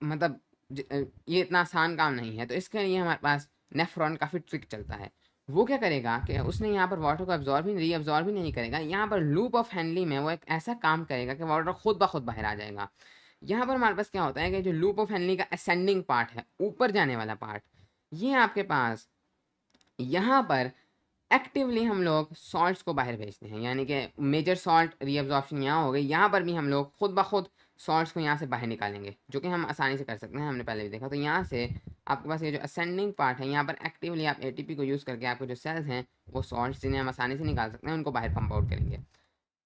मतलब ये इतना आसान काम नहीं है। तो इसके लिए हमारे पास नेफ्रॉन काफ़ी ट्रिक चलता है। वो क्या करेगा कि उसने यहाँ पर वाटर को अब्जॉर्ब ही रीअब्जॉर्ब ही नहीं करेगा, यहाँ पर लूप ऑफ हेनरी में वो एक ऐसा काम करेगा कि वाटर खुद ब खुद बाहर आ जाएगा। यहाँ पर हमारे पास क्या होता है कि जो लूप ऑफ हेनरी का असेंडिंग पार्ट है, ऊपर जाने वाला पार्ट, ये आपके पास यहाँ पर एक्टिवली हम लोग सॉल्ट्स को बाहर भेजते हैं, यानी कि मेजर सॉल्ट रीअब्जॉर्प्शन यहाँ हो गई, यहाँ पर भी हम लोग खुद ब खुद सॉल्ट्स को यहाँ से बाहर निकालेंगे, जो कि हम आसानी से कर सकते हैं, हमने पहले भी देखा। तो यहाँ से आपके पास ये जो असेंडिंग पार्ट है, यहाँ पर एक्टिवली आप एटीपी को यूज़ करके आपके जो सेल्स हैं वो सॉल्ट्स जिन्हें हम आसानी से निकाल सकते हैं उनको बाहर पंप आउट करेंगे।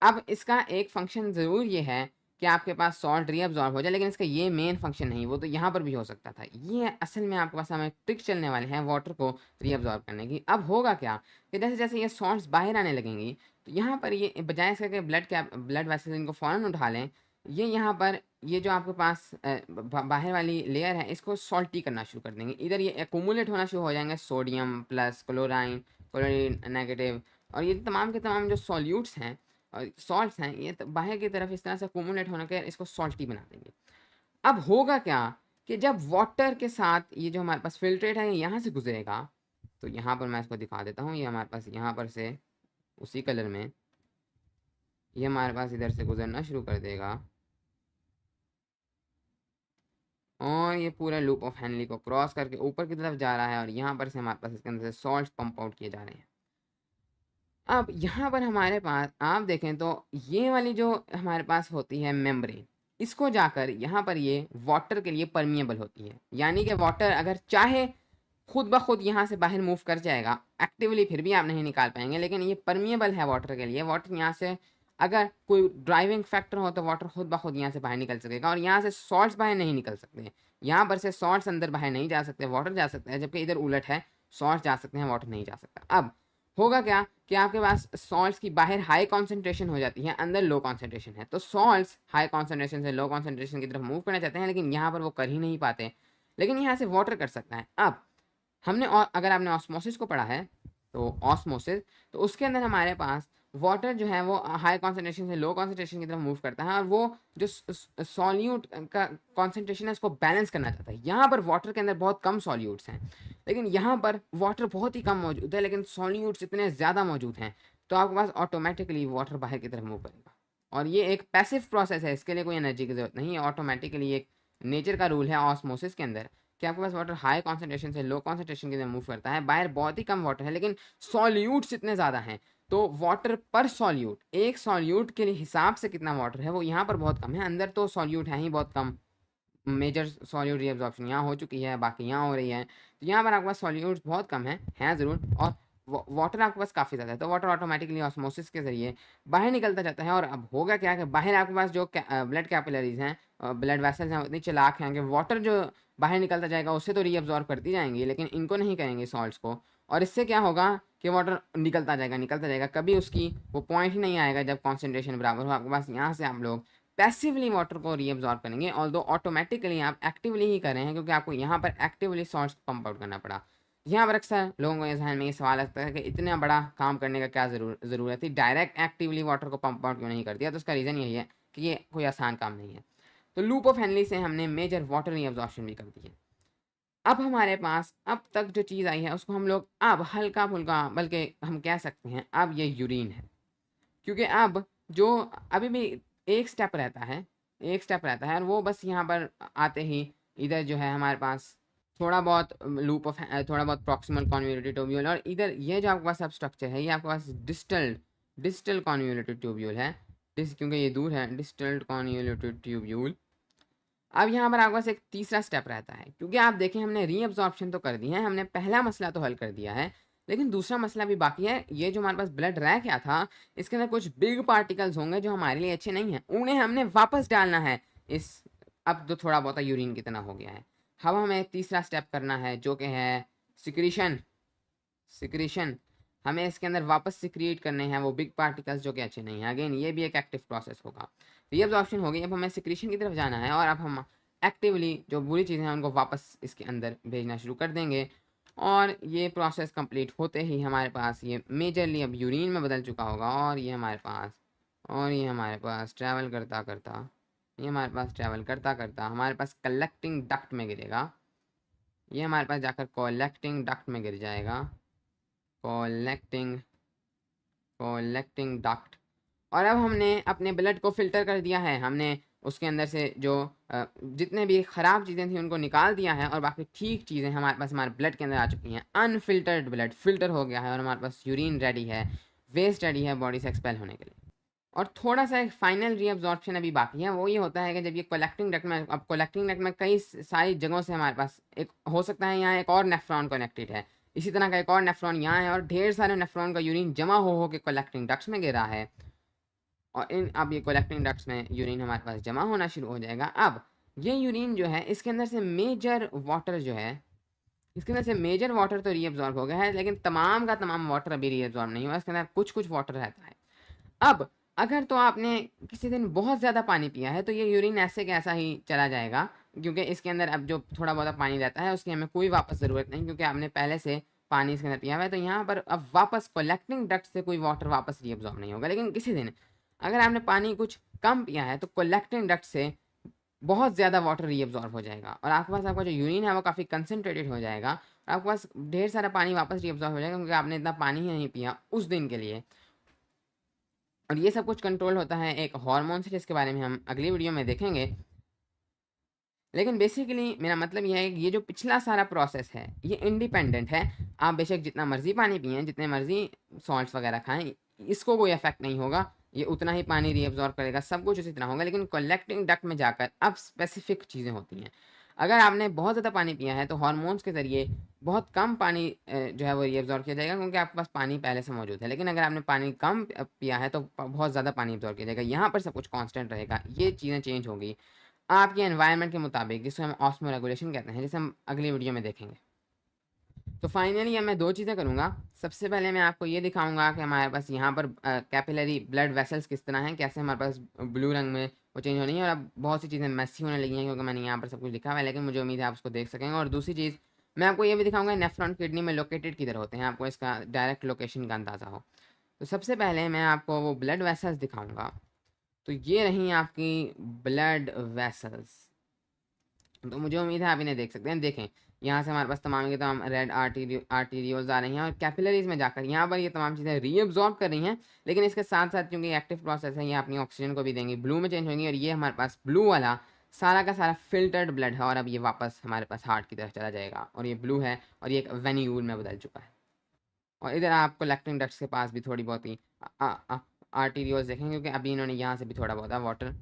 अब इसका एक फंक्शन ज़रूर ये है कि आपके पास सॉल्ट रीअब्जॉर्ब हो जाए, लेकिन इसका ये मेन फंक्शन नहीं, वो तो यहाँ पर भी हो सकता था। ये असल में आपके पास हमें ट्रिक चलने वाले हैं वाटर को रीअब्जॉर्ब करने की। अब होगा क्या कि जैसे जैसे ये सॉल्ट्स बाहर आने लगेंगी, तो यहाँ पर ये बजाय इसके कि ब्लड वेसल्स इनको फ़ौरन उठा लें, ये यहाँ पर ये जो आपके पास बाहर वाली लेयर है इसको सॉल्टी करना शुरू कर देंगे। इधर ये एक्यूमुलेट होना शुरू हो जाएंगे, sodium plus, chlorine, chlorine negative, और ये तमाम के तमाम जो सॉल्यूट्स हैं और सॉल्ट्स हैं, ये तो बाहर की तरफ इस तरह से एक्यूमुलेट होने के इसको सॉल्टी बना देंगे। अब होगा क्या कि जब वाटर के साथ ये जो हमारे पास फिल्ट्रेट है यहाँ से गुजरेगा, तो यहाँ पर मैं इसको दिखा देता हूँ, ये हमारे पास यहाँ पर से उसी कलर में ये हमारे पास इधर से गुजरना शुरू कर देगा, और ये पूरा लूप ऑफ हेनरी को क्रॉस करके ऊपर की तरफ जा रहा है, और यहाँ पर से हमारे पास इसके अंदर से सॉल्ट पंप आउट किए जा रहे हैं। अब यहाँ पर हमारे पास आप देखें तो ये वाली जो हमारे पास होती है मेम्ब्रेन, इसको जाकर यहाँ पर ये वाटर के लिए परमिएबल होती है, यानी कि वाटर अगर चाहे खुद ब खुद यहाँ से बाहर मूव कर जाएगा, एक्टिवली फिर भी आप नहीं निकाल पाएंगे, लेकिन ये परमिएबल है वाटर के लिए। वाटर यहाँ से अगर कोई ड्राइविंग फैक्टर हो तो वाटर खुद ब खुद यहाँ से बाहर निकल सकेगा, और यहाँ से सॉल्ट्स बाहर नहीं निकल सकते। यहाँ पर से सॉल्ट्स अंदर बाहर नहीं जा सकते, वाटर जा सकता है, जबकि इधर उलट है, सॉल्ट्स जा सकते हैं, वाटर नहीं जा सकता। अब होगा क्या कि आपके पास सॉल्ट्स की बाहर हाई कॉन्सेंट्रेशन हो जाती है, अंदर लो कॉन्सेंट्रेशन है, तो सॉल्ट्स हाई कॉन्सेंट्रेशन से लो कॉन्सेंट्रेशन की तरफ मूव करना चाहते हैं, लेकिन यहाँ पर वो कर ही नहीं पाते, लेकिन यहाँ से वाटर कर सकता है। अब हमने अगर आपने ऑस्मोसिस को पढ़ा है, तो ऑस्मोसिस, तो उसके अंदर हमारे पास वाटर जो है वो हाई कॉन्सेंट्रेशन से लो कॉन्सेंट्रेशन की तरफ मूव करता है, और वो जो सॉल्यूट का कॉन्सेंट्रेशन है उसको बैलेंस करना चाहता है। यहाँ पर वाटर के अंदर बहुत कम सॉल्यूट्स हैं, लेकिन यहाँ पर वाटर बहुत ही कम मौजूद है, लेकिन सॉल्यूट्स इतने ज़्यादा मौजूद हैं, तो आपके पास ऑटोमेटिकली वाटर बाहर की तरफ मूव करेगा। और ये एक पैसिव प्रोसेस है, इसके लिए कोई एनर्जी की ज़रूरत नहीं है, ऑटोमेटिकली एक नेचर का रूल है ऑस्मोसिस के अंदर कि आपके पास वाटर हाई कॉन्सेंट्रेशन से लो कॉन्सेंट्रेशन की तरफ मूव करता है। बाहर बहुत ही कम वाटर है, लेकिन सॉल्यूट्स इतने ज़्यादा हैं, तो वाटर पर सॉल्यूट, एक सॉल्यूट के लिए हिसाब से कितना वाटर है वो यहाँ पर बहुत कम है। अंदर तो सॉल्यूट है ही बहुत कम, मेजर सॉल्यूट रीअब्जॉर्प्शन यहाँ हो चुकी है, बाकी यहाँ हो रही है, तो यहाँ पर आपके पास सॉल्यूट्स बहुत कम है ज़रूर, और वाटर आपके पास काफ़ी ज़्यादा है, तो वाटर ऑटोमेटिकली ऑस्मोसिस के ज़रिए बाहर निकलता जाता है। और अब होगा क्या कि बाहर आपके पास जो ब्लड कैपिलरीज़ हैं, ब्लड वेसल्स हैं, उतनी चालाक हैं कि वाटर जो बाहर निकलता जाएगा उससे तो रीअब्ज़ॉर्ब करती जाएँगी, लेकिन इनको नहीं करेंगी सॉल्ट्स को। और इससे क्या होगा कि वाटर निकलता जाएगा, कभी उसकी वो पॉइंट ही नहीं आएगा जब कॉन्सेंट्रेशन बराबर हो आपके पास। यहाँ से आप लोग पैसिवली वाटर को रीअब्ज़ॉर्ब करेंगे, ऑल्दो ऑटोमेटिकली आप एक्टिवली ही कर रहे हैं, क्योंकि आपको यहाँ पर एक्टिवली सॉल्ट्स पंप आउट करना पड़ा। यहाँ पर अक्सर लोगों के ज़हन में ये सवाल आता है कि इतना बड़ा काम करने का क्या ज़रूरत थी, डायरेक्ट एक्टिवली वाटर को पंप आउट क्यों नहीं कर दिया? तो उसका रीज़न यही है कि ये कोई आसान काम नहीं है। तो लूप ऑफ हेनली से हमने मेजर वाटर रीअब्ज़ॉर्प्शन भी कर दी है। अब हमारे पास अब तक जो चीज़ आई है उसको हम लोग अब हल्का-फुल्का, बल्कि हम कह सकते हैं अब ये यूरिन है। क्योंकि अब जो अभी भी एक स्टेप रहता है, एक स्टेप रहता है, और वो बस यहाँ पर आते ही इधर जो है हमारे पास थोड़ा बहुत थोड़ा बहुत प्रॉक्सिमल कॉन्वोल्यूटेड ट्यूब्यूल, और इधर ये जो आपके पास सब स्ट्रक्चर है ये आपके पास डिस्टल डिस्टल कॉन्वोल्यूटेड ट्यूब्यूल है। क्योंकि ये दूर है, डिस्टल कॉन्वोल्यूटेड ट्यूब्यूल। अब यहाँ पर आपके पास एक तीसरा स्टेप रहता है, क्योंकि आप देखें हमने रीअब्जॉर्प्शन तो कर दी है, हमने पहला मसला तो हल कर दिया है, लेकिन दूसरा मसला भी बाकी है। ये जो हमारे पास ब्लड रह गया था, इसके अंदर कुछ बिग पार्टिकल्स होंगे जो हमारे लिए अच्छे नहीं हैं, उन्हें हमने वापस डालना है इस, अब तो थोड़ा बहुत यूरिन की तरह हो गया है। अब हमें तीसरा स्टेप करना है जो कि है सिक्रीशन। सिक्रीशन हमें इसके अंदर वापस सिक्रिएट करने हैं वो बिग पार्टिकल्स जो कि अच्छे नहीं हैं। अगेन ये भी एक एक्टिव प्रोसेस होगा। रीअब्जॉर्प्शन हो गई, अब हमें सिक्रीशन की तरफ जाना है, और अब हम एक्टिवली जो बुरी चीज़ें हैं उनको वापस इसके अंदर भेजना शुरू कर देंगे। और ये प्रोसेस कंप्लीट होते ही हमारे पास ये मेजरली अब यूरिन में बदल चुका होगा, और ये हमारे पास ट्रैवल करता करता हमारे पास कलेक्टिंग डक्ट में गिरेगा। ये हमारे पास जाकर कलेक्टिंग डक्ट में गिर जाएगा, कलेक्टिंग डक्ट। और अब हमने अपने ब्लड को फ़िल्टर कर दिया है, हमने उसके अंदर से जो जितने भी ख़राब चीज़ें थी उनको निकाल दिया है, और बाकी ठीक चीज़ें हमारे पास हमारे ब्लड के अंदर आ चुकी हैं। अनफ़िल्टर्ड ब्लड फ़िल्टर हो गया है, और हमारे पास यूरिन रेडी है, वेस्ट रेडी है बॉडी से एक्सपेल होने के लिए। और थोड़ा सा एक फाइनल रीअब्जॉर्प्शन अभी बाकी है, वो ये होता है कि जब ये कलेक्टिंग डक्ट में, अब कलेक्टिंग डक्ट में कई सारी जगहों से हमारे पास एक हो सकता है, यहाँ एक और नेफ्रॉन कनेक्टेड है, इसी तरह का एक और नेफ्रॉन यहाँ है, और ढेर सारे नेफ्रॉन का यूरिन जमा हो के कलेक्टिंग डक्ट्स में गिरा है। और अब ये कलेक्टिंग डक्ट्स में यूरिन हमारे पास जमा होना शुरू हो जाएगा। अब ये यूरिन जो है इसके अंदर से मेजर वाटर जो है, इसके अंदर से मेजर वाटर तो रीअब्जॉर्ब हो गया है, लेकिन तमाम का तमाम वाटर अभी रीअब्जॉर्ब नहीं हुआ, इसके अंदर कुछ कुछ वाटर रहता है। अब अगर तो आपने किसी दिन बहुत ज़्यादा पानी पिया है तो ये यूरिन ऐसे के ऐसा ही चला जाएगा, क्योंकि इसके अंदर अब जो थोड़ा बहुत पानी रहता है उसकी हमें कोई वापस ज़रूरत नहीं, क्योंकि आपने पहले से पानी इसके अंदर पिया हुआ है। तो यहाँ पर अब वापस कलेक्टिंग डक्ट से कोई वाटर वापस रीअब्जॉर्ब नहीं होगा। लेकिन किसी दिन अगर आपने पानी कुछ कम पिया है तो कलेक्टिंग डक्ट से बहुत ज़्यादा वाटर रीअब्जॉर्ब हो जाएगा, और आपके पास आपका जो यूरिन है वो काफ़ी कंसनट्रेटेड हो जाएगा, और आपके पास ढेर सारा पानी वापस रीअब्जॉर्ब हो जाएगा, क्योंकि आपने इतना पानी ही नहीं पिया उस दिन के लिए। और ये सब कुछ कंट्रोल होता है एक हार्मोन से, जिसके बारे में हम अगली वीडियो में देखेंगे। लेकिन बेसिकली मेरा मतलब ये है कि ये जो पिछला सारा प्रोसेस है ये इंडिपेंडेंट है। आप बेशक जितना मर्ज़ी पानी पिएँ, जितने मर्ज़ी सॉल्ट्स वगैरह खाएँ, इसको कोई इफ़ेक्ट नहीं होगा। ये उतना ही पानी रीअब्ज़ॉर्ब करेगा, सब कुछ उसी तरह होगा। लेकिन कलेक्टिंग डक्ट में जाकर अब स्पेसिफ़िक चीज़ें होती हैं। अगर आपने बहुत ज़्यादा पानी पिया है तो हार्मोन्स के ज़रिए बहुत कम पानी जो है वो रीअब्ज़ॉर्ब किया जाएगा, क्योंकि आपके पास पानी पहले से मौजूद है। लेकिन अगर आपने पानी कम पिया है तो बहुत ज़्यादा पानी अब्ज़ॉर्ब किया जाएगा। यहाँ पर सब कुछ कांस्टेंट रहेगा, ये चीज़ें चेंज होंगी आपके एनवायरनमेंट के मुताबिक, जिसको हम ऑस्मो रेगुलेशन कहते हैं, जिसे हम अगली वीडियो में देखेंगे। तो फाइनली अब मैं दो चीज़ें करूँगा। सबसे पहले मैं आपको ये दिखाऊंगा कि हमारे पास यहाँ पर कैपिलरी ब्लड वेसल्स किस तरह हैं, कैसे हमारे पास ब्लू रंग में वो चेंज होनी है, और अब बहुत सी चीज़ें मैसी होने लगी हैं क्योंकि मैंने यहाँ पर सब कुछ लिखा हुआ है, लेकिन मुझे उम्मीद है आप उसको देख सकेंगे। और दूसरी चीज़ मैं आपको ये भी दिखाऊंगा नेफ्रॉन किडनी में लोकेटेड किधर होते हैं, आपको इसका डायरेक्ट लोकेशन का अंदाज़ा हो। तो सबसे पहले मैं आपको वो ब्लड वेसल्स दिखाऊँगा। तो ये रही आपकी ब्लड वेसल्स। तो मुझे उम्मीद है आप इन्हें देख सकते हैं। देखें, यहाँ से हमारे पास तमाम के तमाम रेड आर्टीरियोल्स आ रही हैं, और कैपिलरीज में जाकर यहाँ पर ये तमाम चीज़ें रीअब्जॉर्ब कर रही हैं। लेकिन इसके साथ साथ क्योंकि एक्टिव प्रोसेस है, ये अपनी ऑक्सीजन को भी देंगी, ब्लू में चेंज होंगी, और ये हमारे पास ब्लू वाला सारा का सारा फिल्टर्ड ब्लड है, और अब ये वापस हमारे पास हार्ट की तरफ चला जाएगा, और ये ब्लू है, और ये एक वेन्यूल में बदल चुका है। और इधर आप कलेक्टिंग डक्ट्स के पास भी थोड़ी बहुत ही आर्टीरियोल्स देखेंगे, क्योंकि अभी इन्होंने यहाँ से भी थोड़ा बहुत वाटर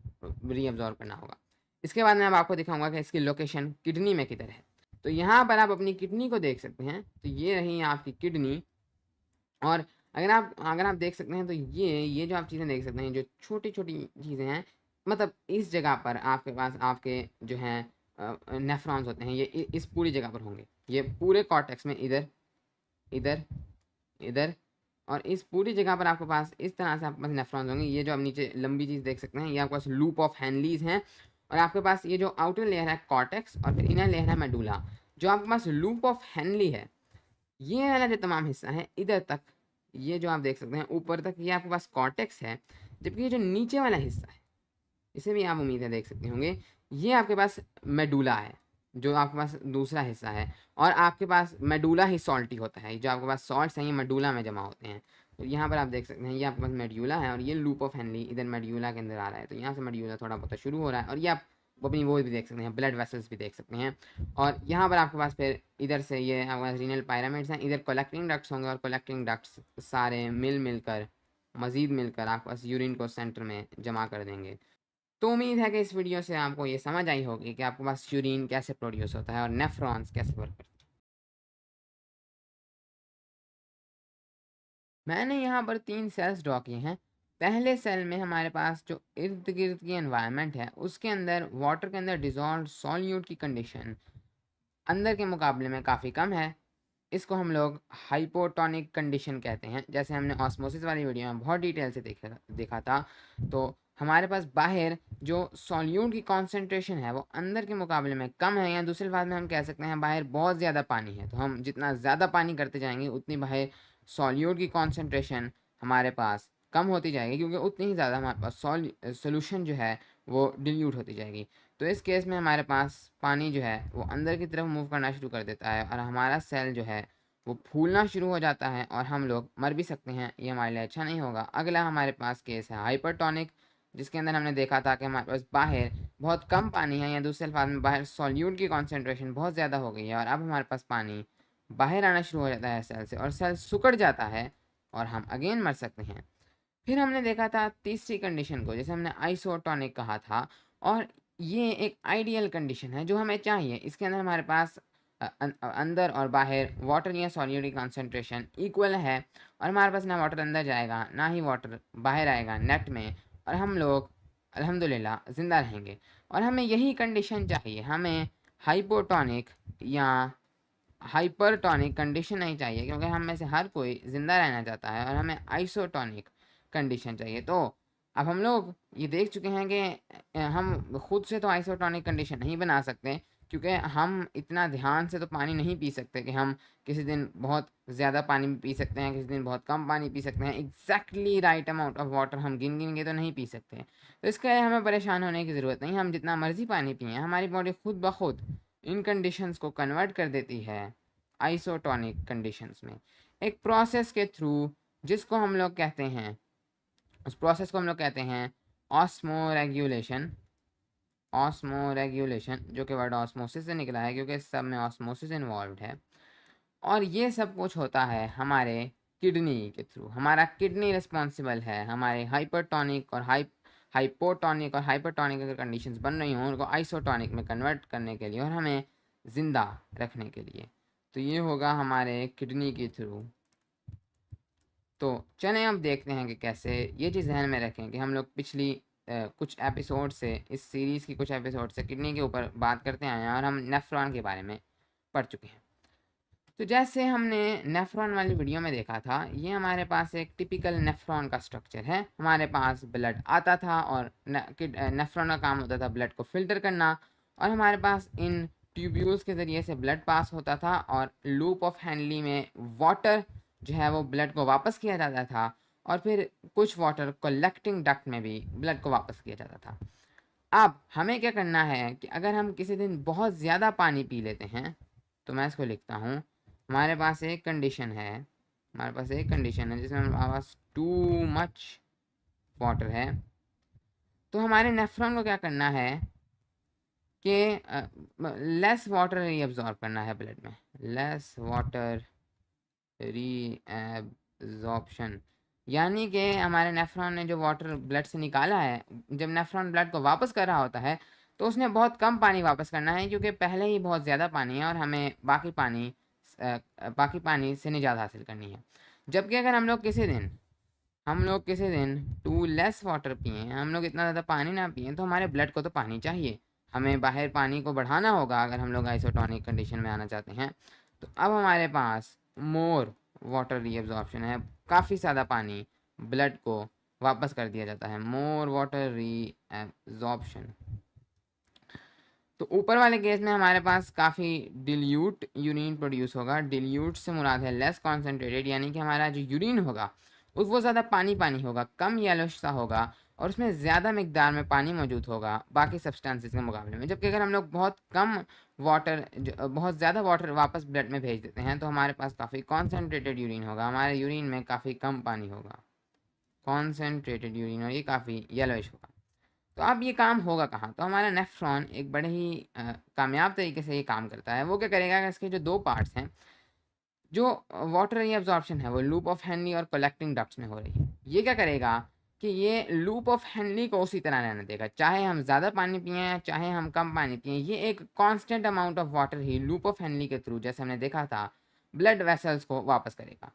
रीअब्जॉर्ब करना होगा। इसके बाद मैं अब आपको दिखाऊंगा कि इसकी लोकेशन किडनी में किधर है। तो यहाँ पर आप अपनी किडनी को देख सकते हैं। तो ये रही आपकी किडनी, और अगर आप देख सकते हैं तो ये जो आप चीज़ें देख सकते हैं, जो छोटी-छोटी चीज़ें हैं, मतलब इस जगह पर आपके पास आपके जो हैं नेफ्रॉन्स होते हैं, ये इस पूरी जगह पर होंगे। ये पूरे कॉर्टेक्स में इधर, इधर, इधर और इस पूरी जगह पर आपके पास इस तरह से आपके पास नेफ्रॉन्स होंगे। ये जो आप नीचे लंबी चीज़ देख सकते हैं, ये आपके पास लूप ऑफ हैनलीज़ हैं और आपके पास ये जो आउटर लेयर है कॉर्टेक्स और फिर इनर लेयर है मेडुला। जो आपके पास लूप ऑफ हैनली है, ये वाला जो तमाम हिस्सा है इधर तक, ये जो आप देख सकते हैं ऊपर तक, ये आपके पास कॉर्टेक्स है। जबकि ये जो नीचे वाला हिस्सा है, इसे भी आप उम्मीद है देख सकते होंगे, ये आपके पास मेडुला है, जो आपके पास दूसरा हिस्सा है। और आपके पास मेडुला ही सॉल्टी होता है, जो आपके पास सॉल्ट्स हैं ये मेडुला में जमा होते हैं। तो यहाँ पर आप देख सकते हैं ये आपके पास मेड्यूला है और ये लूप ऑफ हेनली इधर मेड्यूला के अंदर आ रहा है। तो यहाँ से मेड्यूला थोड़ा बहुत शुरू हो रहा है और ये आप अपनी वो भी देख सकते हैं, ब्लड वेसल्स भी देख सकते हैं। और यहाँ पर आपके पास फिर इधर से ये आपके पास रीनल पायरामिड्स हैं, इधर कलेक्टिंग डक्ट्स होंगे और कलेक्टिंग डक्ट्स सारे मिलकर मज़ीद मिलकर आपके पास यूरिन को सेंटर में जमा कर देंगे। तो उम्मीद है कि इस वीडियो से आपको ये समझ आई होगी कि आपके पास यूरिन कैसे प्रोड्यूस होता है और नेफ्रॉन्स कैसे वर्क करते हैं। मैंने यहाँ पर 3 सेल्स ड्रॉ किए हैं। पहले सेल में हमारे पास जो इर्द-गिर्द की एनवायरनमेंट है, उसके अंदर वाटर के अंदर डिज़ॉल्व्ड सॉल्यूट की कंडीशन अंदर के मुकाबले में काफ़ी कम है। इसको हम लोग हाइपोटोनिक कंडीशन कहते हैं। जैसे हमने ऑस्मोसिस वाली वीडियो में बहुत डिटेल से देखा था। तो हमारे पास बाहर जो सॉल्यूट की कॉन्सेंट्रेशन है वो अंदर के मुकाबले में कम है, या दूसरे अल्फाज में हम कह सकते हैं बाहर बहुत ज़्यादा पानी है। तो हम जितना ज़्यादा पानी करते जाएंगे उतनी बाहर सॉल्यूट की कॉन्सेंट्रेशन हमारे पास कम होती जाएगी, क्योंकि उतनी ही ज़्यादा हमारे पास सोल्यूशन जो है वो डिल्यूट होती जाएगी। तो इस केस में हमारे पास पानी जो है वो अंदर की तरफ मूव करना शुरू कर देता है और हमारा सेल जो है वो फूलना शुरू हो जाता है और हम लोग मर भी सकते हैं। ये हमारे लिए अच्छा नहीं होगा। अगला हमारे पास केस है हाइपरटोनिक, जिसके अंदर हमने देखा था कि हमारे पास बाहर बहुत कम पानी है, या दूसरे अल्फाज में बाहर सॉल्यूट की कॉन्सेंट्रेशन बहुत ज़्यादा हो गई है और अब हमारे पास पानी बाहर आना शुरू हो जाता है सेल से और सेल सिकुड़ जाता है और हम अगेन मर सकते हैं। फिर हमने देखा था तीसरी कंडीशन को, जैसे हमने आइसोटोनिक कहा था, और ये एक आइडियल कंडीशन है जो हमें चाहिए। इसके अंदर हमारे पास अंदर और बाहर वाटर या सॉल्यूट की कॉन्सेंट्रेशन इक्वल है और हमारे पास ना वाटर अंदर जाएगा ना ही वाटर बाहर आएगा नेट में, और हम लोग अल्हम्दुलिल्लाह ज़िंदा रहेंगे। और हमें यही कंडीशन चाहिए, हमें हाइपोटोनिक या हाइपरटोनिक कंडीशन नहीं चाहिए, क्योंकि हम में से हर कोई ज़िंदा रहना चाहता है और हमें आइसोटोनिक कंडीशन चाहिए। तो अब हम लोग ये देख चुके हैं कि हम खुद से तो आइसोटोनिक कंडीशन नहीं बना सकते, क्योंकि हम इतना ध्यान से तो पानी नहीं पी सकते कि हम किसी दिन बहुत ज़्यादा पानी पी सकते हैं, किसी दिन बहुत कम पानी पी सकते हैं। Exactly right amount of water हम गिन के तो नहीं पी सकते। तो इसके लिए हमें परेशान होने की ज़रूरत नहीं। हम जितना मर्ज़ी पानी पिए, हमारी बॉडी खुद ब खुद इन कंडीशंस को कन्वर्ट कर देती है आइसोटोनिक कंडीशंस में, एक प्रोसेस के थ्रू, जिसको हम लोग कहते हैं, उस प्रोसेस को हम लोग कहते हैं ऑस्मोरेगुलेशन। ऑस्मोरेगुलेशन जो कि वर्ड ऑस्मोसिस से निकला है, क्योंकि इस सब में ऑस्मोसिस इन्वॉल्व है। और ये सब कुछ होता है हमारे किडनी के थ्रू। हमारा किडनी रिस्पॉन्सिबल है हमारे हाइपरटोनिक और हाइपोटोनिक और हाइपरटोनिक अगर कंडीशंस बन रही हों उनको आइसोटोनिक में कन्वर्ट करने के लिए और हमें ज़िंदा रखने के लिए। तो ये होगा हमारे किडनी के थ्रू। तो चलें अब देखते हैं कि कैसे ये चीज़ ध्यान में रखें कि हम लोग पिछली कुछ एपिसोड से, इस सीरीज़ की कुछ एपिसोड से किडनी के ऊपर बात करते आए हैं और हम नेफ्रॉन के बारे में पढ़ चुके हैं। तो जैसे हमने नेफ्रॉन वाली वीडियो में देखा था, ये हमारे पास एक टिपिकल नेफ्रॉन का स्ट्रक्चर है। हमारे पास ब्लड आता था और नेफ्रॉन का काम होता था ब्लड को फिल्टर करना, और हमारे पास इन ट्यूब्यूल्स के ज़रिए से ब्लड पास होता था और लूप ऑफ हैनली में वाटर जो है वो ब्लड को वापस किया जाता था, और फिर कुछ वाटर कलेक्टिंग डक्ट में भी ब्लड को वापस किया जाता था। अब हमें क्या करना है कि अगर हम किसी दिन बहुत ज़्यादा पानी पी लेते हैं, तो मैं इसको लिखता हूँ, हमारे पास एक कंडीशन है, हमारे पास एक कंडीशन है जिसमें हमारे पास टू मच वाटर है। तो हमारे नेफ्रॉन को क्या करना है कि लेस वाटर रीअब्जॉर्ब करना है ब्लड में, लेस वाटर रीएब्जॉर्प्शन। यानी कि हमारे नेफ्रॉन ने जो वाटर ब्लड से निकाला है, जब नेफ्रॉन ब्लड को वापस कर रहा होता है तो उसने बहुत कम पानी वापस करना है, क्योंकि पहले ही बहुत ज़्यादा पानी है और हमें बाकी पानी से निजात हासिल करनी है। जबकि अगर हम लोग किसी दिन टू लेस वाटर पिए, हम लोग इतना ज़्यादा पानी ना पिए, तो हमारे ब्लड को तो पानी चाहिए, हमें बाहर पानी को बढ़ाना होगा अगर हम लोग आइसोटोनिक कंडीशन में आना चाहते हैं। तो अब हमारे पास मोर वाटर रीअब्जॉर्प्शन है, काफ़ी ज़्यादा पानी ब्लड को वापस कर दिया जाता है, मोर वाटर रीअब्जॉर्प्शन। तो ऊपर वाले केस में हमारे पास काफ़ी डिल्यूट यूरिन प्रोड्यूस होगा। डिल्यूट से मुराद है लेस कॉन्सेंट्रेटेड, यानी कि हमारा जो यूरिन होगा वो ज़्यादा पानी पानी होगा, कम येलोश सा होगा और उसमें ज़्यादा मिकदार में पानी मौजूद होगा बाकी सब्सटेंसेस के मुकाबले में। जबकि अगर हम लोग बहुत ज़्यादा वाटर वापस ब्लड में भेज देते हैं तो हमारे पास काफ़ी कॉन्सेंट्रेटेड यूरिन होगा, हमारे यूरिन में काफ़ी कम पानी होगा, कॉन्सेंट्रेटेड यूरिन, और ये काफ़ी येलोइश होगा। तो अब ये काम होगा कहाँ? तो हमारा नेफ्रॉन एक बड़े ही कामयाब तरीके से ये काम करता है। वो क्या करेगा कि इसके जो 2 पार्ट्स हैं, जो वाटर रीअब्ज़ॉर्प्शन है वो लूप ऑफ हेनली और कलेक्टिंग डक्ट्स में हो रही है। ये क्या करेगा कि ये लूप ऑफ हेनली को उसी तरह रहने देगा, चाहे हम ज़्यादा पानी पिएँ, चाहे हम कम पानी पिएँ, ये एक constant amount of water he loop of Henley के थ्रू, जैसे हमने देखा था, ब्लड वेसल्स को वापस करेगा।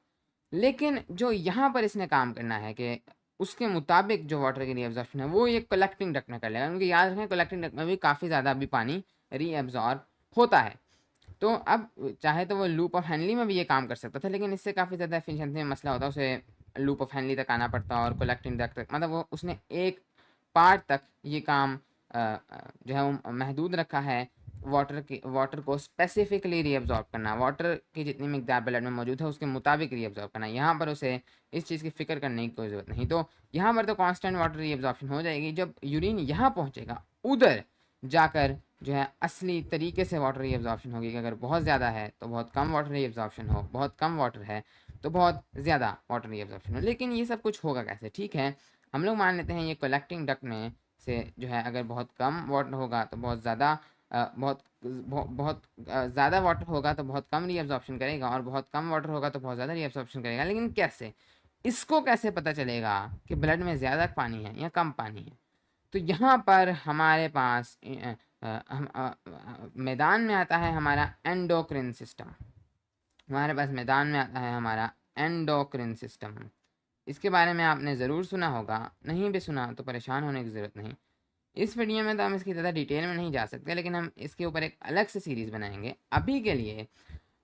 लेकिन जो यहाँ पर इसने काम करना है कि उसके मुताबिक जो वाटर की रीअब्जॉर्प्शन है वो ये कलेक्टिंग डक्ट में कर लेगा, क्योंकि याद रखें कलेक्टिंग डक्ट में भी काफ़ी ज़्यादा अभी पानी रीअब्जॉर्ब होता है। तो अब चाहे तो वो लूप ऑफ हेनली में भी ये काम कर सकता था, लेकिन इससे काफ़ी ज़्यादा एफिशिएंसी में मसला होता, उसे लूप ऑफ हेनली तक आना पड़ता और कलेक्टिंग डक्ट तक, मतलब वो उसने एक पार्ट तक ये काम जो है वो महदूद रखा है, वाटर को स्पेसिफिकली रीअब्जॉर्ब करना, वाटर की जितनी मिकदार ब्लड में मौजूद है उसके मुताबिक रीअब्जॉर्ब करना। यहाँ पर उसे इस चीज़ की फ़िक्र करने की कोई ज़रूरत नहीं। तो यहाँ पर तो कांस्टेंट वाटर रीअब्जॉर्प्शन हो जाएगी। जब यूरिन यहाँ पहुँचेगा उधर जाकर जो है असली तरीके से वाटर रीअब्जॉर्प्शन होगी, कि अगर बहुत ज़्यादा है तो बहुत कम वाटर रीअब्जॉर्प्शन हो, बहुत कम वाटर है तो बहुत ज़्यादा वाटर रीअब्जॉर्प्शन हो। लेकिन ये सब कुछ होगा कैसे? ठीक है, हम लोग मान लेते हैं ये कलेक्टिंग डक्ट में से जो है अगर बहुत कम वाटर होगा तो बहुत ज़्यादा बहुत ज़्यादा वाटर होगा तो बहुत कम रीअब्जॉर्प्शन करेगा, और बहुत कम वाटर होगा तो बहुत ज़्यादा रीअब्जॉर्प्शन करेगा। लेकिन कैसे? इसको कैसे पता चलेगा कि ब्लड में ज़्यादा पानी है या कम पानी है? तो यहाँ पर हमारे पास मैदान में आता है हमारा एंडोक्रिन सिस्टम। हमारे पास मैदान में आता है हमारा एंडोक्रिन सिस्टम। इसके बारे में आपने ज़रूर सुना होगा, नहीं भी सुना तो परेशान होने की ज़रूरत नहीं। इस वीडियो में तो हम इसकी ज़्यादा डिटेल में नहीं जा सकते, लेकिन हम इसके ऊपर एक अलग से सीरीज़ बनाएंगे। अभी के लिए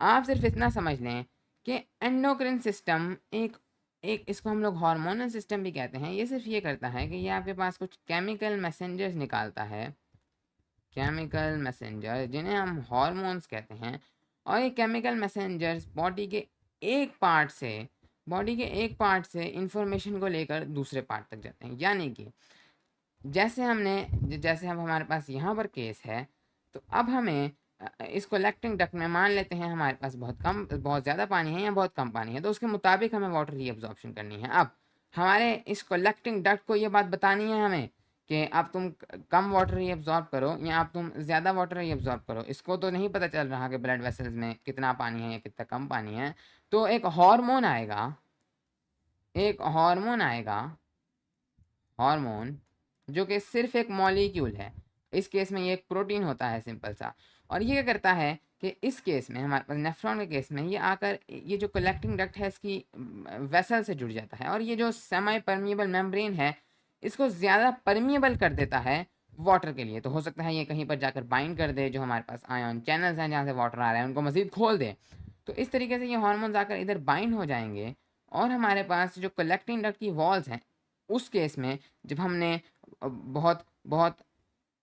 आप सिर्फ इतना समझ लें कि एंडोक्रिन सिस्टम एक एक इसको हम लोग हार्मोनल सिस्टम भी कहते हैं। ये सिर्फ ये करता है कि ये आपके पास कुछ केमिकल मैसेंजर्स निकालता है, केमिकल मैसेंजर जिन्हें हम हार्मोन्स कहते हैं। और ये केमिकल मैसेंजर्स बॉडी के एक पार्ट से इंफॉर्मेशन को लेकर दूसरे पार्ट तक जाते हैं। यानी कि जैसे अब हमारे पास यहाँ पर केस है, तो अब हमें इस कलेक्टिंग डक्ट में मान लेते हैं हमारे पास बहुत ज़्यादा पानी है या बहुत कम पानी है, तो उसके मुताबिक हमें वाटर रीअब्जॉर्प्शन करनी है। अब हमारे इस कलेक्टिंग डक्ट को ये बात बतानी है हमें कि अब तुम कम वाटर रीअब्जॉर्ब करो या अब तुम ज़्यादा वाटर रीअब्जॉर्ब करो। इसको तो नहीं पता चल रहा कि ब्लड वेसल्स में कितना पानी है या कितना कम पानी है। तो एक हार्मोन आएगा, हार्मोन जो कि सिर्फ एक मॉलिक्यूल है। इस केस में ये एक प्रोटीन होता है सिंपल सा, और ये क्या करता है कि इस केस में हमारे पास नेफ्रॉन के केस में ये आकर ये जो कलेक्टिंग डक्ट है इसकी वेसल से जुड़ जाता है, और ये जो सेमी परमिएबल मेम्ब्रेन है इसको ज़्यादा परमिएबल कर देता है वाटर के लिए। तो हो सकता है ये कहीं पर जाकर बाइंड कर दे जो हमारे पास आयन चैनल्स हैं जहाँ से वाटर आ रहा है, उनको मज़ीद खोल दे। तो इस तरीके से ये हार्मोन्स आकर इधर बाइंड हो जाएंगे, और हमारे पास जो कलेक्टिंग डक्ट की वॉल्स हैं उस केस में जब हमने बहुत बहुत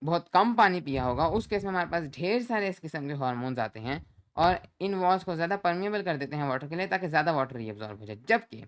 बहुत कम पानी पिया होगा, उस केस में हमारे पास ढेर सारे इस किस्म के हार्मोन्स आते हैं और इन वॉल्स को ज़्यादा परमिएबल कर देते हैं वाटर के लिए, ताकि ज़्यादा वाटर रीअब्जॉर्ब हो जाए। जबकि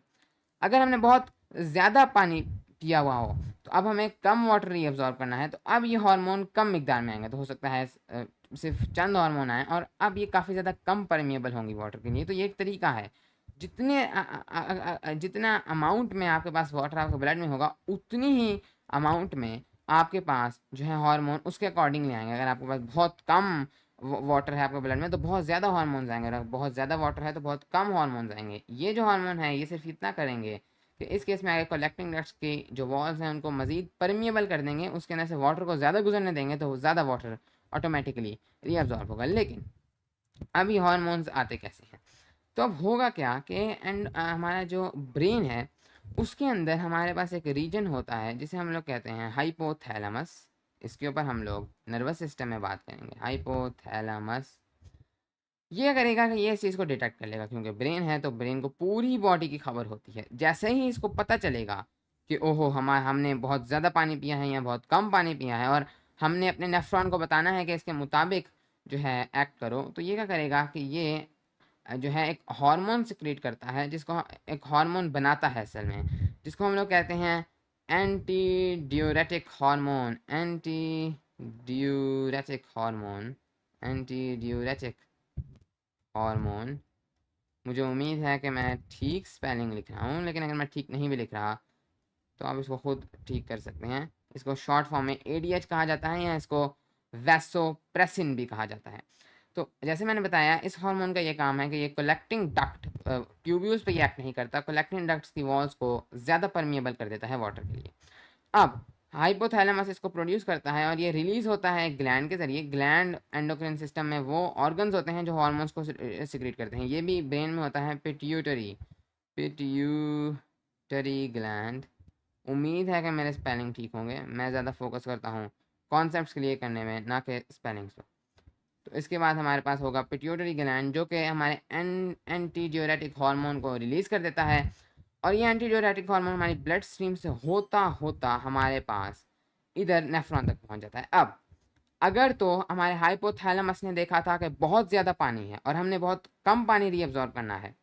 अगर हमने बहुत ज़्यादा पानी पिया हुआ हो तो अब हमें कम वाटर रीअब्जॉर्ब करना है, तो अब ये हार्मोन कम मिकदार में आएंगे। तो हो सकता है सिर्फ चंद हार्मोन आए और अब ये काफ़ी ज़्यादा कम परमिएबल होंगी वाटर के लिए। तो ये एक तरीका है, जितना अमाउंट में आपके पास वाटर आपके ब्लड में होगा उतनी ही अमाउंट में आपके पास जो है हार्मोन उसके अकॉर्डिंगली आएंगे। अगर आपके पास बहुत कम वाटर है आपके ब्लड में तो बहुत ज़्यादा हार्मोन्स आएंगे, अगर बहुत ज़्यादा वाटर है तो बहुत कम हार्मोन्स आएंगे। ये जो हार्मोन है ये सिर्फ इतना करेंगे कि इस केस में आगे कलेक्टिंग डक्ट्स की जो वॉल्स हैं उनको मज़ीद परमिएबल कर देंगे, उसके अंदर से वाटर को ज़्यादा गुजरने देंगे तो ज़्यादा वाटर ऑटोमेटिकली रीअब्जॉर्ब होगा। लेकिन अभी हार्मोन्स आते कैसे हैं? तो अब होगा क्या कि हमारा जो ब्रेन है उसके अंदर हमारे पास एक रीजन होता है जिसे हम लोग कहते हैं हाइपोथैलेमस। इसके ऊपर हम लोग नर्वस सिस्टम में बात करेंगे। हाइपोथैलेमस ये करेगा कि ये इस चीज़ को डिटेक्ट कर लेगा, क्योंकि ब्रेन है तो ब्रेन को पूरी बॉडी की खबर होती है। जैसे ही इसको पता चलेगा कि ओहो हमने बहुत ज़्यादा पानी पिया है या बहुत कम पानी पिया है और हमने अपने नेफ्रॉन को बताना है कि इसके मुताबिक जो है एक्ट करो, तो ये क्या करेगा कि ये जो है एक हार्मोन सिक्रेट करता है, जिसको एक हार्मोन बनाता है असल में, जिसको हम लोग कहते हैं anti diuretic hormone. Anti diuretic hormone. मुझे उम्मीद है कि मैं ठीक स्पेलिंग लिख रहा हूँ, लेकिन अगर मैं ठीक नहीं भी लिख रहा तो आप इसको खुद ठीक कर सकते हैं। इसको शॉर्ट फॉर्म में एडीएच कहा जाता है या इसको वैसोप्रेसिन भी कहा जाता है। तो जैसे मैंने बताया, इस हार्मोन का ये काम है कि ये कलेक्टिंग डक्ट ट्यूब्यूल्स पे ये एक्ट नहीं करता, कलेक्टिंग डक्ट्स की वॉल्स को ज़्यादा परमिएबल कर देता है वाटर के लिए। अब हाइपोथैलेमस इसको प्रोड्यूस करता है और ये रिलीज होता है ग्लैंड के जरिए। ग्लैंड एंडोक्राइन सिस्टम में वो ऑर्गन्स होते हैं जो हार्मोन्स को सिक्रेट करते हैं। ये भी ब्रेन में होता है, पिट्यूटरी ग्लैंड। उम्मीद है कि मेरे स्पेलिंग ठीक होंगे। मैं ज़्यादा फोकस करता हूँ कॉन्सेप्ट्स क्लियर करने में, ना कि स्पेलिंग्स पर। तो इसके बाद हमारे पास होगा पिट्यूटरी ग्लैंड, जो कि हमारे एंटी ड्यूरेटिक हार्मोन को रिलीज़ कर देता है। और ये एंटी ड्यूरेटिक हार्मोन हमारी ब्लड स्ट्रीम से होता होता हमारे पास इधर नेफ्रॉन तक पहुंच जाता है। अब अगर तो हमारे हाइपोथैलेमस ने देखा था कि बहुत ज़्यादा पानी है और हमने बहुत कम पानी रीअब्जॉर्ब करना है,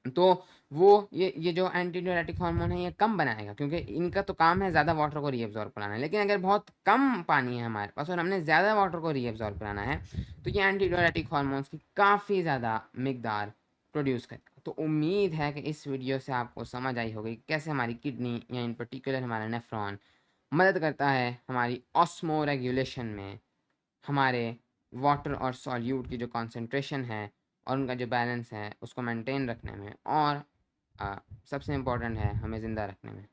तो वो ये जो एंटी ड्यूरेटिक हार्मोन है ये कम बनाएगा, क्योंकि इनका तो काम है ज़्यादा वाटर को रीअब्जॉर्ब कराना। लेकिन अगर बहुत कम पानी है हमारे पास और हमने ज़्यादा वाटर को रीअब्जॉर्ब कराना है, तो ये एंटी ड्यूरेटिक हार्मोन्स की काफ़ी ज़्यादा मिकदार प्रोड्यूस करेगा। तो उम्मीद है कि इस वीडियो से आपको समझ आई होगी कैसे हमारी किडनी या इन पर्टिकुलर हमारा नेफ्रॉन मदद करता है हमारी ऑस्मो रेगुलेशन में, हमारे वाटर और सॉल्यूट की जो कॉन्सेंट्रेशन है और उनका जो बैलेंस है उसको मेंटेन रखने में, और सबसे इम्पोर्टेंट है हमें ज़िंदा रखने में।